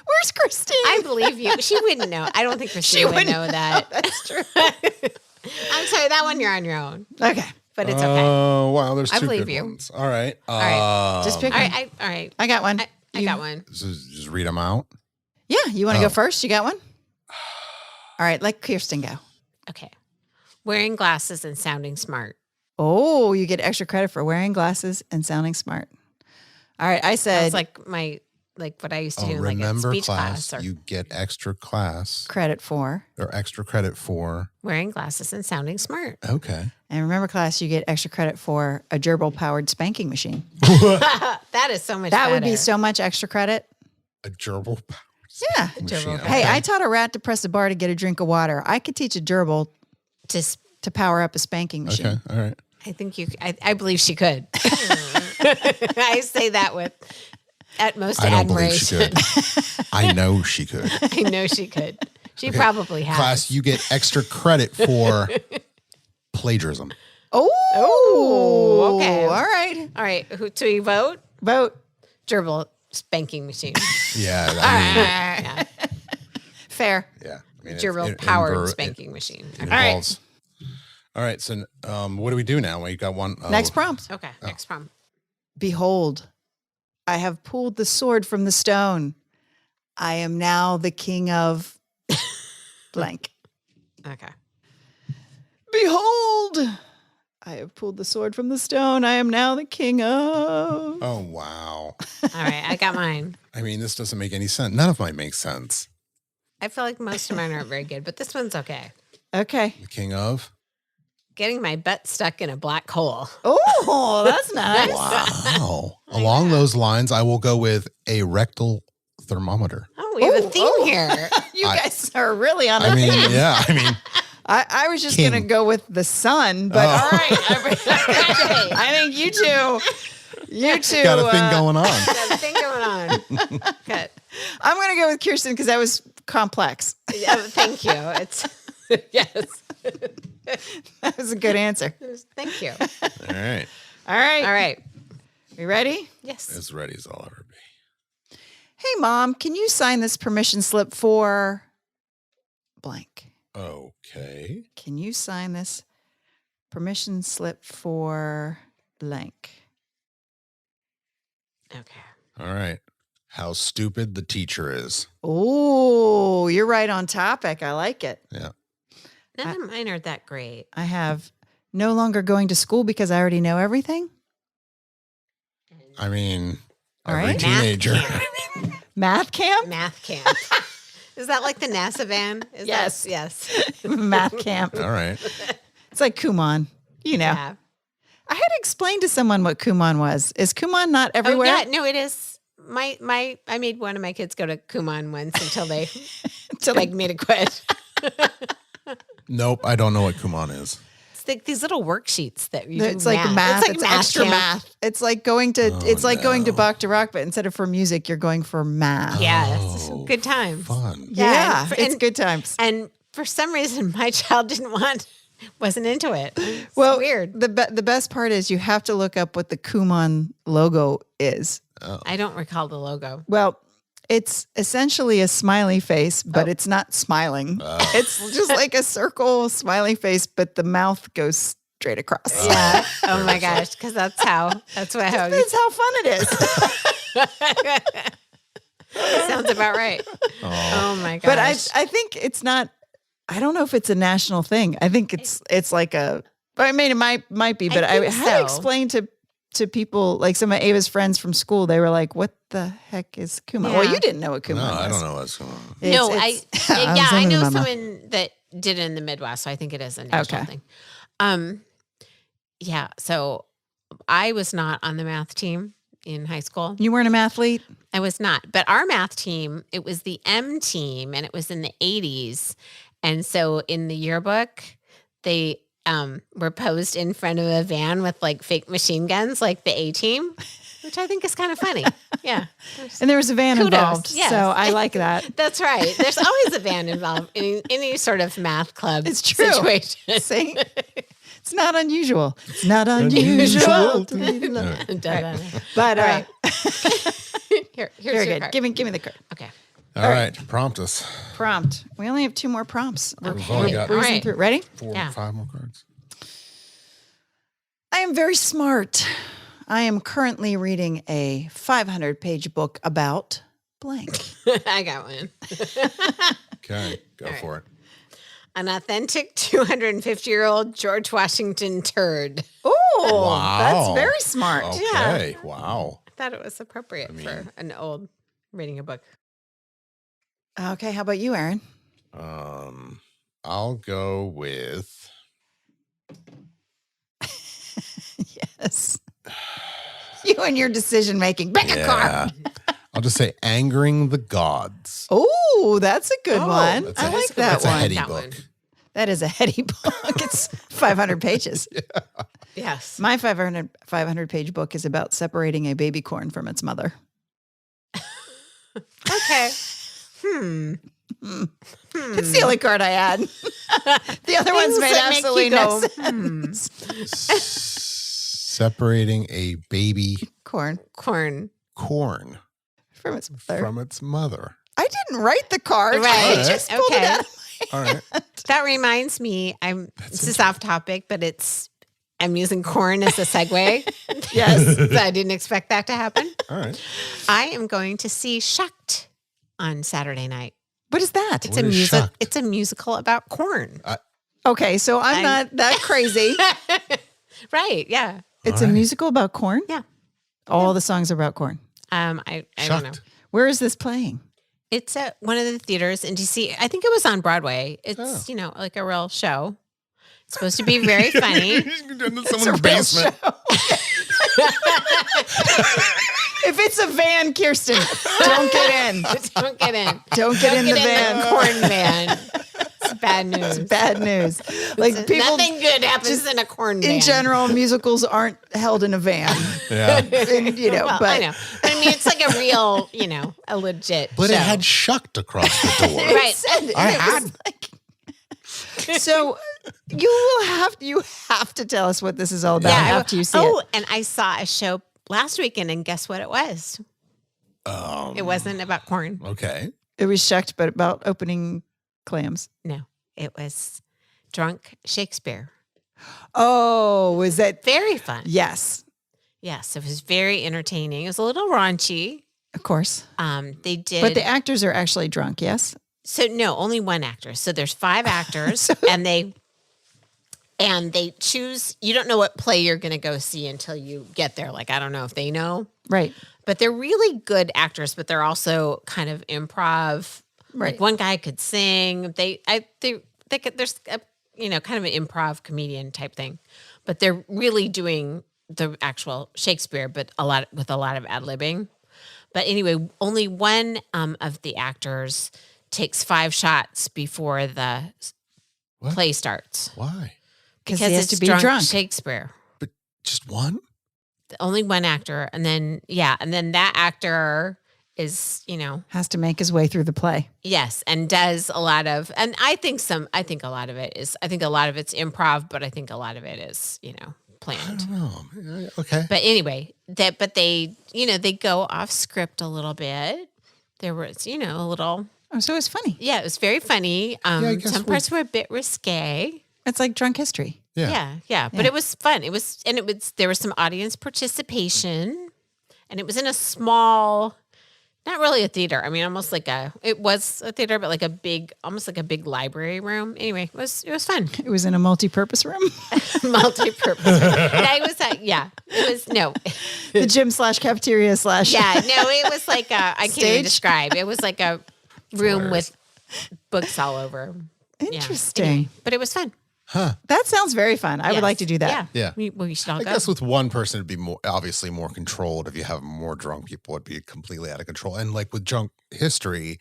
Where's Christine? I believe you. She wouldn't know. I don't think Christine would know that. That's true. I'm sorry. That one you're on your own, Okay. but it's okay. Oh, wow. There's I two believe good you. ones. All right. All right. Just pick All one. right. All right. I got one. I got one. Just read them out. Yeah. You want to go first? You got one? All right. Let Kirsten go. Okay. Wearing glasses and sounding smart. Oh, you get extra credit for wearing glasses and sounding smart. All right. I said That's like what I used to do in like a Remember speech class, class or you get extra class credit for. or extra credit for. wearing glasses and sounding smart. Okay. And remember, class, you get extra credit for a gerbil powered spanking machine. That is so much That would be better. so much extra credit. A gerbil Yeah. machine. Hey, Okay. I taught a rat to press a bar to get a drink of water. I could teach a gerbil Just, to power up a spanking machine. Okay. All right. I think I believe she could. I say that with utmost I don't believe she admiration. could. I know she could. I know she could. She probably has. Class, you get extra credit for plagiarism. Oh, okay. All right. All right. So you vote? Vote. Gerbil spanking machine. Yeah. I Yeah. Fair. mean, yeah. I mean, Gerbil powered spanking machine. It All right. involves. All right. So, what do we do now? We got one. Next prompt. Okay. Next prompt. Behold, I have pulled the sword from the stone. I am now the king of blank. Okay. Behold, I have pulled the sword from the stone. I am now the king of. Oh, wow. All right. I got mine. I mean, this doesn't make any sense. None of mine makes sense. I feel like most of mine aren't very good, but this one's okay. Okay. The king of. Getting my butt stuck in a black hole. Oh, that's nice. Wow. Along those lines, I will go with a rectal thermometer. Oh, we have a theme here. You guys are really on I a mean, theme. yeah. I mean, I was just King. going to go with the sun, but Oh. all right. I think you two. got a thing going on. Got a thing going on. Good. I'm going to go with Kirsten because that was complex. Yeah, thank you. It's yes. That was a good answer. Thank you. All right. All right. All right. We ready? Yes. As ready as I'll ever be. Hey, Mom, can you sign this permission slip for blank? Okay. Can you sign this permission slip for blank? Okay. All right. How stupid the teacher is. Oh, you're right on topic. I like it. Yeah. None of mine are that great. I have no longer going to school because I already know everything. I mean, All every right. teenager. Math camp? Math camp. Is that like the NASA van? Is Yes. That, yes. Math camp. All right. It's like Kumon, you know. Yeah. I had to explain to someone what Kumon was. Is Kumon not everywhere? Oh, yeah. No, it is. I made one of my kids go to Kumon once until they begged me to quit. Nope. I don't know what Kumon is. It's like these little worksheets that you It's do like math. It's It's, like math extra camp. math. It's like going to going to no. Bach to Rock, but instead of for music, you're going for math. Yes. Oh, Good times. Fun. Yeah, and- it's good times. And for some reason, my child wasn't into it. It's Well, weird. The best part is you have to look up what the Kumon logo is. I don't recall the logo. Well, it's essentially a smiley face, but it's not smiling. It's just like a circle smiley face, but the mouth goes straight across. Yeah. Oh my gosh. Because that's how That's how fun it is. sounds about right. Oh my gosh. But I think it's not. I don't know if it's a national thing. I think it's like a. I mean, it might be, but I think had to so. explain to people, like some of Ava's friends from school. They were like, "What the heck is Kumon?" Well, Yeah. you didn't know what Kumon No, was. I don't know what's going on. No, It's- I was know on my mouth. someone that did it in the Midwest, so I think it is a national Okay. thing. Yeah. So I was not on the math team in high school. You weren't a mathlete? I was not, but our math team, it was the M team, and it was in the 80s. And so in the yearbook, they were posed in front of a van with like fake machine guns, like the A-Team, which I think is kind of funny. Yeah. And there was a van Kudos, involved. yes. So I like that. That's right. There's always a van involved in any sort of math club It's true. situation. See? It's not unusual. It's not unusual. to be loved. Da-da-da. But All right. Here's very your good. card. Give me the card. Okay. All right. Prompt us. Prompt. We only have 2 more prompts. We've only got All Breezing right. through. Ready? 4 Yeah. 5 more cards. I am very smart. I am currently reading a 500-page book about blank. I got one. Okay. Go right. for it. An authentic 250-year-old George Washington turd. Oh, Wow. that's very smart. Okay. Wow. I thought it was appropriate for an old reading a book. Okay, how about you, Aaron? I'll go with Yes. You and your decision making. Pick a card. I'll just say angering the gods. Oh, that's a good one. That's I a- like that That's a one. heady That book. one. That is a heady book. It's 500 pages. Yes. My 500-page book is about separating a baby corn from its mother. Okay. It's the only card I had. The other ones Things made that make absolutely you no go, sense. Separating a baby Corn Corn. corn from its mother. from its mother. I didn't write the card. Right. I just pulled it Okay. out. All right. That reminds me, this is off topic, but I'm using corn as a segue. Yes. So I didn't expect that to happen. All right. I am going to see Shucked on Saturday night. What is that? It's What a is music. Shucked? It's a musical about corn. Okay, so I'm not that crazy. Right? Yeah. It's All a right. musical about corn? Yeah. All the songs are about corn. I don't know. Shucked. Where is this playing? It's at one of the theaters in DC. I think it was on Broadway. It's Oh. like a real show. It's supposed to be very funny. In It's a someone's real basement. show. If it's a van, Kirsten, don't get in. Don't get in. Don't get in the Get van. in the corn van. It's bad news. Bad news. Like people Nothing good happens in a corn van. in general, musicals aren't held in a van. Yeah. And, Well, but I know. I mean, it's like a real, a legit But show. it had shucked across the door. Right. said, I it had- was like, so you have to tell us what this is all about after you see it. And I saw a show last weekend, and guess what it was? It wasn't about corn. Okay. It was shucked, but about opening clams. No, it was Drunk Shakespeare. Oh, was that? Very fun. Yes, Yes, it was very entertaining. It was a little raunchy. of course. They did, But the actors are actually drunk. Yes. so no, only one actor. So there's 5 actors, and they choose. You don't know what play you're going to go see until you get there. Like I don't know if they know, Right. but they're really good actors. But they're also kind of improv. Right. Like one guy could sing. They could. There's a kind of an improv comedian type thing, but they're really doing the actual Shakespeare, but with a lot of ad-libbing. But anyway, only one of the actors takes 5 shots before the What? play starts Why? Because because he has it's to be drunk drunk. Shakespeare. But just one? Only one actor, and then that actor is Has to make his way through the play. yes, and does a lot of, and I think a lot of it's improv, but I think a lot of it is I planned. don't know. Okay. But anyway, they go off script a little bit. There was, a little, Oh, so it's funny. yeah, it was very funny. I guess Some parts were a bit risque. It's like drunk history. Yeah. Yeah. But it was fun. There was some audience participation, and it was in a small, not really a theater. I mean, it was a theater, but almost like a big library room. Anyway, it was fun. It was in a multi-purpose room. Multi-purpose. It was The gym/cafeteria/ it was like I can't Stage? even describe. It was like a room hilarious. with books all over. Yeah. Interesting. Anyway, but it was fun. That sounds very fun. I would Yes. like to do that. Yeah. We should all I go. guess with one person, it'd be obviously more controlled. If you have more drunk people, it'd be completely out of control. And like with drunk history,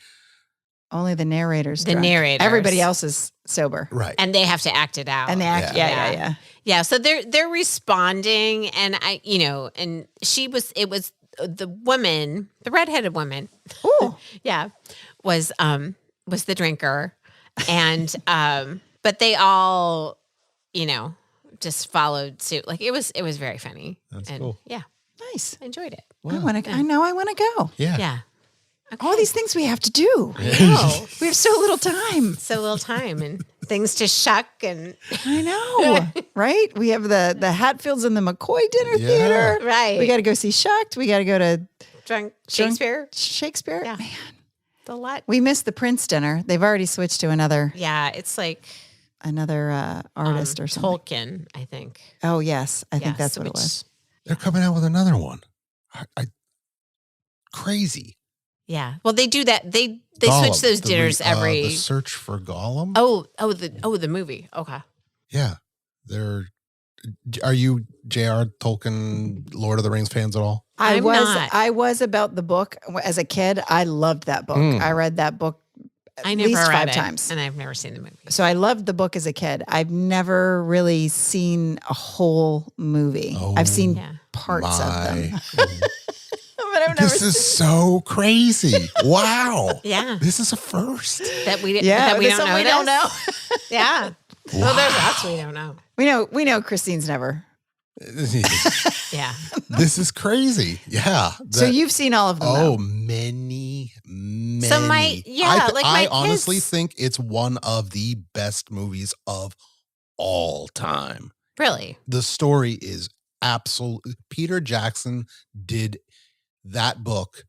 Only the narrator's The drunk. narrators. Everybody else is sober. Right. and they have to act it out. And they act, yeah. Yeah, so they're responding, and and it was the woman, the redheaded woman, Ooh. yeah, was the drinker, and but they all, just followed suit. Like it was very funny. That's and cool. Yeah, Nice. I enjoyed it. I want to. I know. I want to go. Yeah. Yeah, All these things we have to do. no, We have so little time. so little time and things to shuck and I know, right? We have the Hatfields and the McCoy Dinner Yeah. Theater. right. We got to go see Shucked. We got to go to drunk Shakespeare. Shakespeare. Yeah. Man, The lot. we missed the Prince dinner. They've already switched to another Yeah, it's like artist or something. Tolkien, I think. Oh yes, I think Yes, that's what it which- was. They're coming out with another one. Crazy. Yeah. Well, they do that. They Gollum, switch those the dinners every. the search for Gollum. The movie. Okay. Yeah. Are you J.R. Tolkien Lord of the Rings fans at all? I I'm was not. I was about the book as a kid. I loved that book. Mm. I read that book I at never least read 5 it, times. and I've never seen the movie. So I loved the book as a kid. I've never really seen a whole movie. Oh, I've seen Yeah. parts of them. My. But I've never This is so crazy. Wow. Yeah. This is a first. That we Yeah, that we there's don't know. something we don't know. Yeah. Well, there's lots we don't know. We know Christine's never. Yeah. This is crazy. Yeah. So you've seen all of them. Oh, though. many. So my I honestly kids- think it's one of the best movies of all time. Really? The story is absolute. Peter Jackson did that book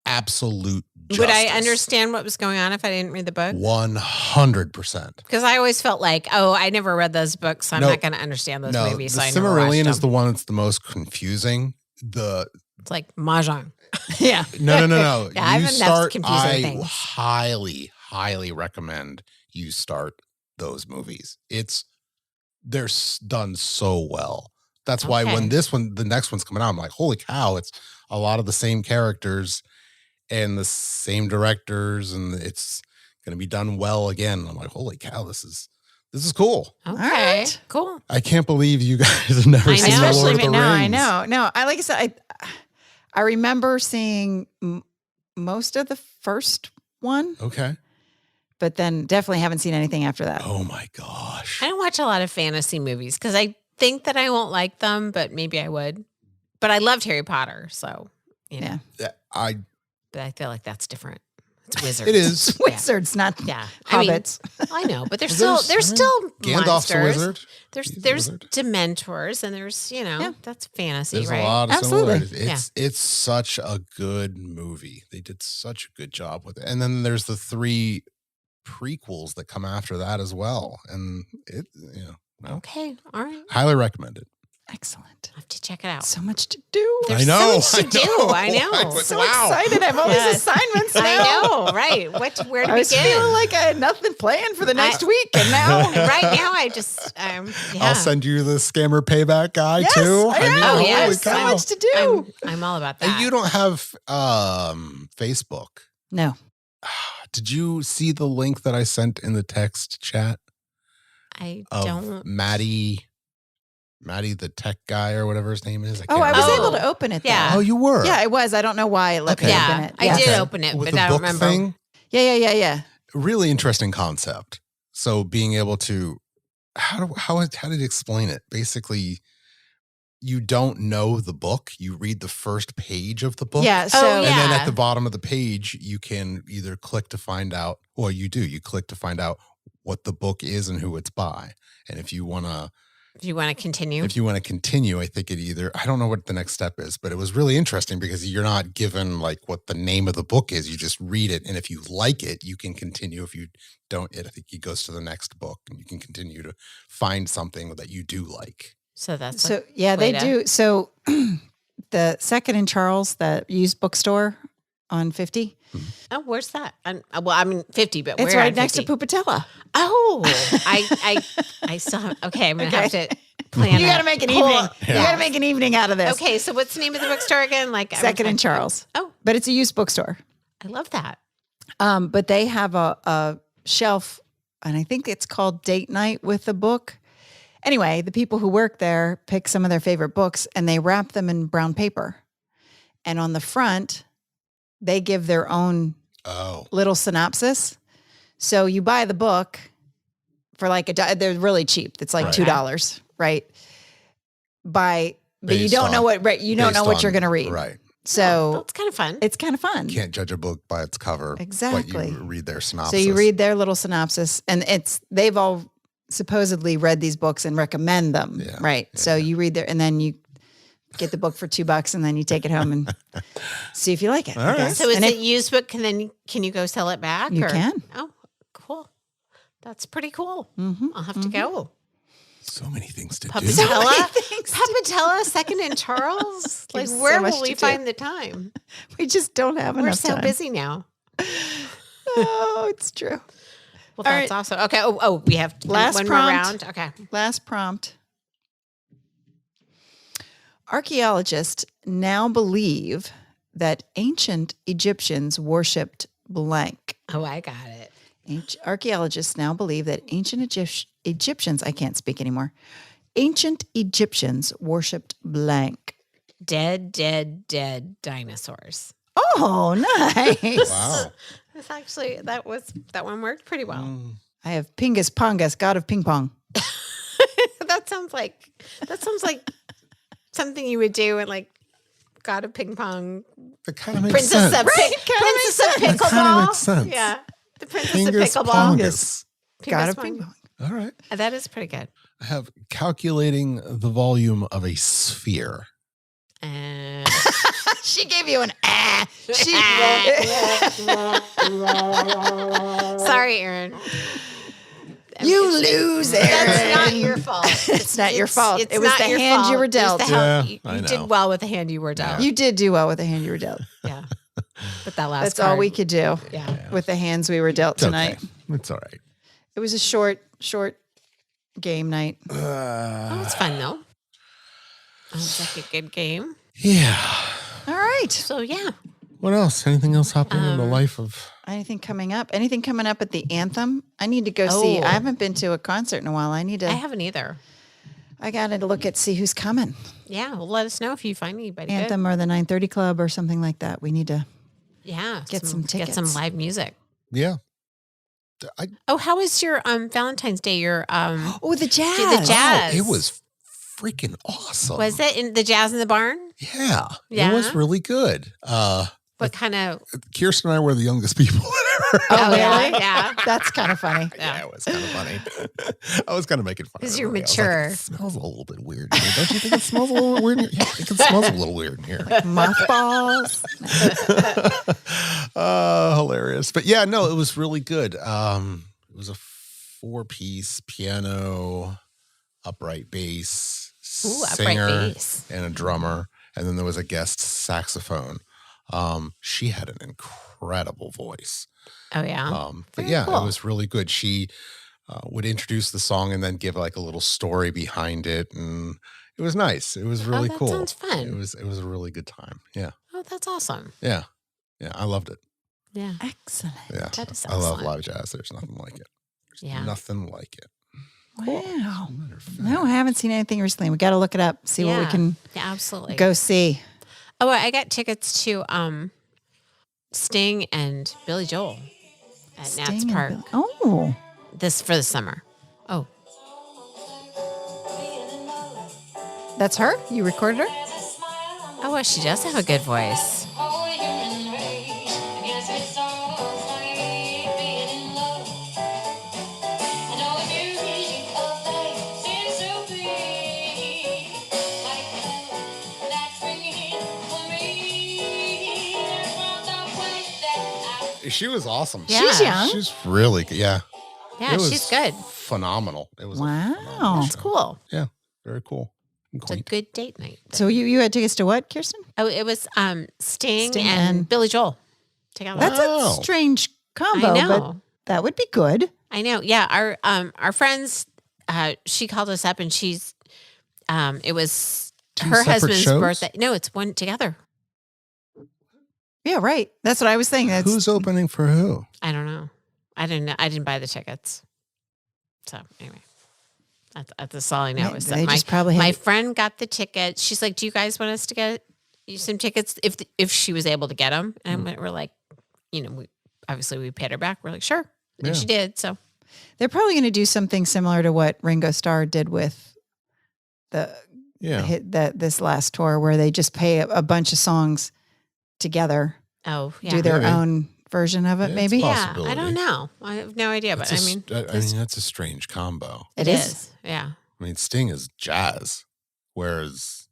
absolute justice. Would I understand what was going on if I didn't read the book? 100%. Because I always felt like, I never read those books, so I'm No. not going to understand those No, movies. the So I never watched Silmarillion them. is the one that's the most confusing. It's like Mahjong. Yeah. No. Yeah, I have enough confusing I things. highly recommend you start those movies. They're done so well. That's why Okay. when the next one's coming out, I'm like, holy cow, it's a lot of the same characters and the same directors, and it's going to be done well again. I'm like, holy cow, this is cool. Okay. right. Cool. I can't believe you guys have never I seen know. The Especially Lord of the no, Rings. I know. No, I like I said, I remember seeing most of the first one, Okay. but then definitely haven't seen anything after that. Oh my gosh. I don't watch a lot of fantasy movies because I think that I won't like them, but maybe I would. But I loved Harry Potter, so Yeah. I But I feel like that's different. It's wizards. it is. It's wizards, not Yeah. I mean, hobbits. I know, but there's Well, still still Gandalf's monsters. a wizard. There's He's a there's wizard. Dementors, and there's Yeah. that's fantasy, There's right? a lot of Absolutely. similarities. It's such a good movie. They did such a good job with it. And then there's the 3 prequels that come after that as well. And it, Okay, all right. highly recommended. Excellent. I have to check it out. So much to do. There's I know. so much to do. I know. was so like, wow. excited. I have all Yes. these assignments now. I know, right? Where to I was begin? feeling like I had nothing planned for the next week, and now right now, I just yeah. I'll send you the scammer payback guy Yes, too. I know. Oh, holy yes. There's so cow. much to do. I'm all about And that. you don't have Facebook. No. Did you see the link that I sent in the text chat I of don't. Maddie the tech guy or whatever his name is? I can't was remember. able to open it. Though. Yeah. Oh, you were? Yeah, I was. I don't know why it let me Okay. open Yeah, it. I did open it, With but the I don't book remember. thing? Yeah. Really interesting concept. So being able to how did it explain it? Basically, you don't know the book. You read the first page of the book. Yeah. So Oh, And then Yeah. at the bottom of the page, you can either click to find out, or you click to find out what the book is and who it's by. And if you want to If you want to continue, continue, I think I don't know what the next step is, but it was really interesting because you're not given like what the name of the book is. You just read it. And if you like it, you can continue. If you don't, I think it goes to the next book and you can continue to find something that you do like. so that's So yeah, they way to- do. So the Second and Charles, that used bookstore on 50, oh, where's that? Well, I mean 50, but it's where right on next 50? to Pupatella. Oh, I still have. Okay, I'm gonna have to plan. You got to a make an pull- evening. You got to make an evening out of this. Okay, so what's the name of the bookstore again? Like Second and Charles. Oh, But it's a used bookstore. I love that. But they have a shelf, and I think it's called Date Night with a Book. Anyway, the people who work there pick some of their favorite books and they wrap them in brown paper. And on the front, they give their own little synopsis. So you buy the book for like they're really cheap. It's like $2, right? But you don't know what you're going to read. Right. So it's kind of fun. It's kind of fun. You can't judge a book by its cover. Exactly. But you read their synopsis. So you read their little synopsis, and they've all supposedly read these books and recommend them, right? Yeah. So you read and then you get the book for $2, and then you take it home and see if you like it. All right. So is it used book? Can you go sell it back? You can. Oh, cool. That's pretty cool. Mm-hmm. I'll have to go. So many things to do. Papatella, Second and Charles. Like, where will we find the time? We just don't have enough time. We're so busy now. Oh, it's true. Well, that's awesome. Okay. Oh, we have one more round. Okay. Last prompt. Archaeologists now believe that ancient Egyptians worshipped blank. Oh, I got it. Archaeologists now believe that ancient Egyptians, I can't speak anymore. Ancient Egyptians worshipped blank. Dead dinosaurs. Oh, nice. Wow. That's actually, that one worked pretty well. I have Pingus Pongus, god of ping pong. That sounds like something you would do in like God of Ping Pong. That kind of makes sense. Princess of Pickleball. That kind of makes sense. Yeah. The Princess Pingus of Pickleball. Pongus. God of ping pong. All right. That is pretty good. I have calculating the volume of a sphere. She gave you an Sorry, Aaron. You lose, Aaron. That's not your fault. It's not your fault. It was the hand you were dealt. You did well with the hand you were dealt. You did do well with the hand you were dealt. Yeah. But that last That's all we could do with the hands we were dealt tonight. Okay. It's all right. It was a short game night. Oh, it's fun though. It's like a good game. Yeah. All right. So yeah. What else? Anything else happening in the life of... Anything coming up? Anything coming up at the Anthem? I need to go see. I haven't been to a concert in a while. I haven't either. I got to see who's coming. Yeah. Well, let us know if you find anybody Anthem or the 930 Club or something like that. We need to get some tickets. Get some live music. Yeah. How was your Valentine's Day? Your the jazz. The jazz. Oh, it was freaking awesome. Was it in the jazz in the barn? Yeah. It was really good. What kind of... Kirsten and I were the youngest people ever. Oh, really? Yeah. That's kind of funny. Yeah, it was kind of funny. I was kind of making fun of it. Because you're mature. It smells a little bit weird here. Don't you think it smells a little weird in here? Yeah, I think it smells a little weird in here. Mothballs. Hilarious. But yeah, no, it was really good. It was a 4-piece piano, upright bass, singer, and a drummer. And then there was a guest saxophone. She had an incredible voice. Oh, yeah. But Very cool. It was really good. She would introduce the song and then give like a little story behind it. And it was nice. It was really cool. Sounds fun. It was a really good time. Yeah. Oh, that's awesome. Yeah. Yeah. I loved it. Yeah. Excellent. Yeah. That is I love live jazz. There's nothing like it. Nothing like it. Wow. No, I haven't seen anything recently. We got to look it up, see what we can absolutely go see. Oh, I got tickets to Sting and Billy Joel at Nats Park. This for the summer. Oh. That's her? You recorded her? Oh, well, she does have a good voice. She was awesome. Yeah. She's young. She's really good. Yeah. Yeah, she's good. Phenomenal. It was That's cool. Yeah. Very cool. It's a good date night. So you had tickets to what, Kirsten? Oh, it was Sting and Billy Joel together. That's a strange combo, but that would be good. I know. Yeah. Our friends, she called us up and she's it was her husband's birthday. No, it's one together. Yeah, right. That's what I was saying. That's Who's opening for who? I don't know. I didn't know. I didn't buy the tickets. So anyway, that's all I know. Is They that just probably my had- friend got the ticket. She's like, "Do you guys want us to get you some tickets if she was able to get them?" And we're like, we paid her back. We're like, sure, and Yeah. she did. So they're probably going to do something similar to what Ringo Starr did with the this last tour, where they just pay a bunch of songs together, do their Maybe. own version of it. Yeah, maybe. it's yeah, possibility. I don't know. I have no idea, but That's I mean, that's a strange combo. It is. Yeah. I mean, Sting is jazz, whereas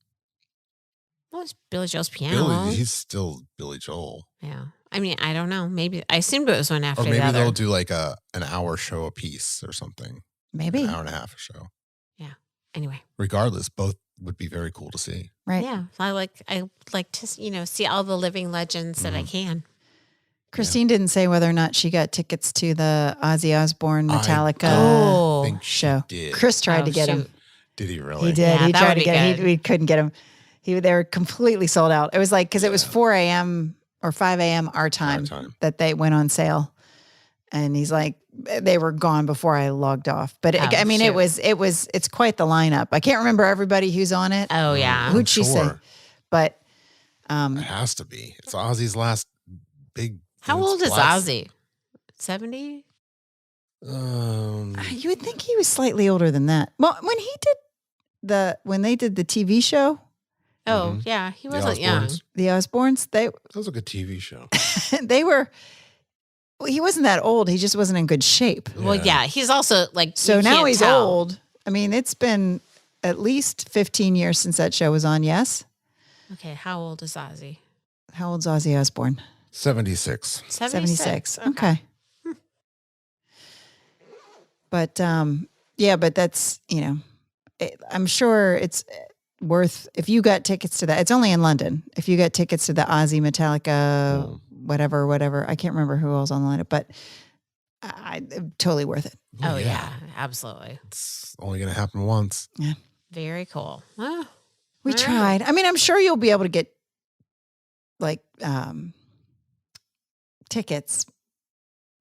Well, it's Billy Joel's piano. he's still Billy Joel. Yeah. I mean, I don't know. Maybe I assumed it was one after Or maybe the other. they'll do like an hour show a piece or something. Maybe. An hour and a half a show. Anyway. Regardless, both would be very cool to see. Right. Yeah. I like to see all the living legends that I can. Christine didn't say whether or not she got tickets to the Ozzy Osbourne Metallica Oh. think she show. did. Chris tried to get him. shoot. Did he really? He did. Yeah, he that tried would to be get him. good. We couldn't get him. They were completely sold out. It was like, because it was 4 a.m. or 5 a.m. our time that they went on sale. And he's like, they were gone before I logged off. But Oh, shoot. It's quite the lineup. I can't remember everybody who's on it. Oh yeah. Who'd she say? But It has to be. It's Ozzy's last big. How old is Ozzy? 70? you would think he was slightly older than that. Well, when they did the TV show, Oh yeah, he wasn't young. the Osbournes, That was like a TV show. they were. Well, he wasn't that old. He just wasn't in good shape. Well, yeah, he's also like So you now can't he's tell. old. I mean, it's been at least 15 years since that show was on. Yes. Okay, how old is Ozzy? How old's Ozzy Osbourne? 76. 76. Okay. But but that's, I'm sure it's worth, if you got tickets to that, it's only in London. If you got tickets to the Ozzy Metallica, whatever, I can't remember who else on the lineup, but totally worth it. Oh yeah, absolutely. It's only going to happen once. Yeah. Very cool. Oh, We all tried. I mean, I'm sure you'll be able to get like tickets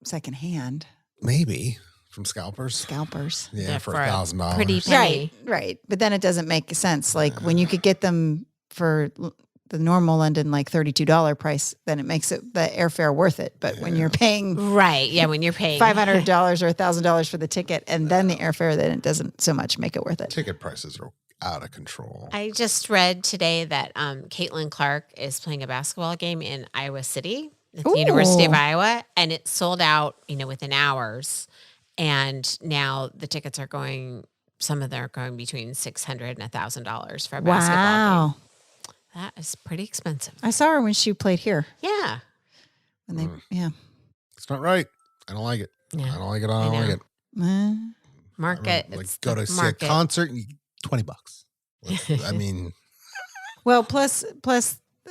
secondhand, Maybe from scalpers. scalpers. Yeah, for for a $1,000. pretty penny. Right. But then it doesn't make sense. Like when you could get them for the normal London, like $32 price, then it makes the airfare worth it. But when you're paying Right. Yeah, when you're paying $500 or $1,000 for the ticket and then the airfare, then it doesn't so much make it worth it. Ticket prices are out of control. I just read today that Caitlin Clark is playing a basketball game in Iowa City at the University of Ooh. Iowa, and it sold out, within hours. And now the tickets are some of them are going between $600 and $1,000 for a basketball game. Wow. That is pretty expensive. I saw her when she played here. Yeah. When they, yeah. It's not right. I don't like it. Yeah. I don't like it. I don't I like know. it. Market. Like it's go the to see a market. concert and $20. I mean, Well, plus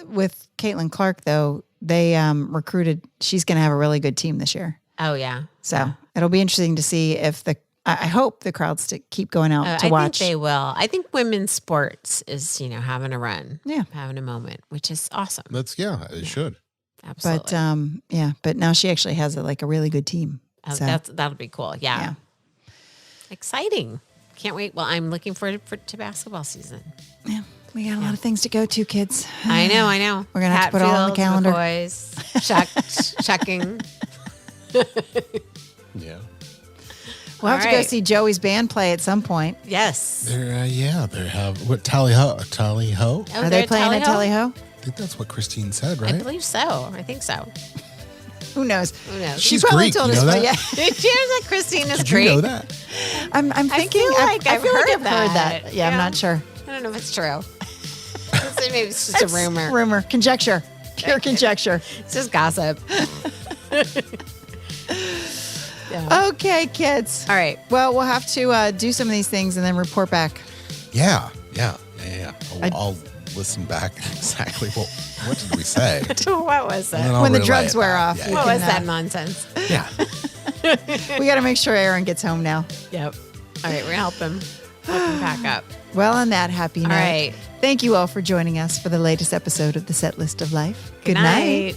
with Caitlin Clark, though, they recruited, she's going to have a really good team this year. Oh, yeah. So it'll be interesting to see if I hope the crowds keep going out to I watch. think they will. I think women's sports is, having a run. Yeah. Having a moment, which is awesome. it should. Absolutely. But now she actually has a really good team. Oh, So, that'll be cool. Yeah. Exciting. Can't wait. Well, I'm looking forward to basketball season. yeah, we got a lot of things to go to, kids. I know. We're gonna have to put it all on the calendar. McCoys, checking. Yeah. We'll have All to go right. see Joey's band play at some point. Yes. They have what Tally Ho? Tally Ho? Oh, Are they're they playing at Tally Ho? I think that's what Christine said, I right? believe so. I think so. Who knows? Who knows? She She's probably Greek, told you us, know but that? yeah. Did you know that Christine is Did great? you know that? I'm thinking. feel like I've feel like heard I've heard that. that. Yeah, I'm Yeah. not sure. I don't know if it's true. Maybe it's just a rumor. Rumor, conjecture, pure conjecture. It's just gossip. Okay, kids. All right. Well, we'll have to do some of these things and then report back. Yeah. I'll listen back exactly what did we say? What was And then that? I'll When the relay drugs it wear back. off. Yeah, We What can, was that nonsense? yeah. We got to make sure Aaron gets home now. Yep. All right, we're gonna help him pack up. Well, on that happy note, All right. thank you all for joining us for the latest episode of The Set List of Life. Good night.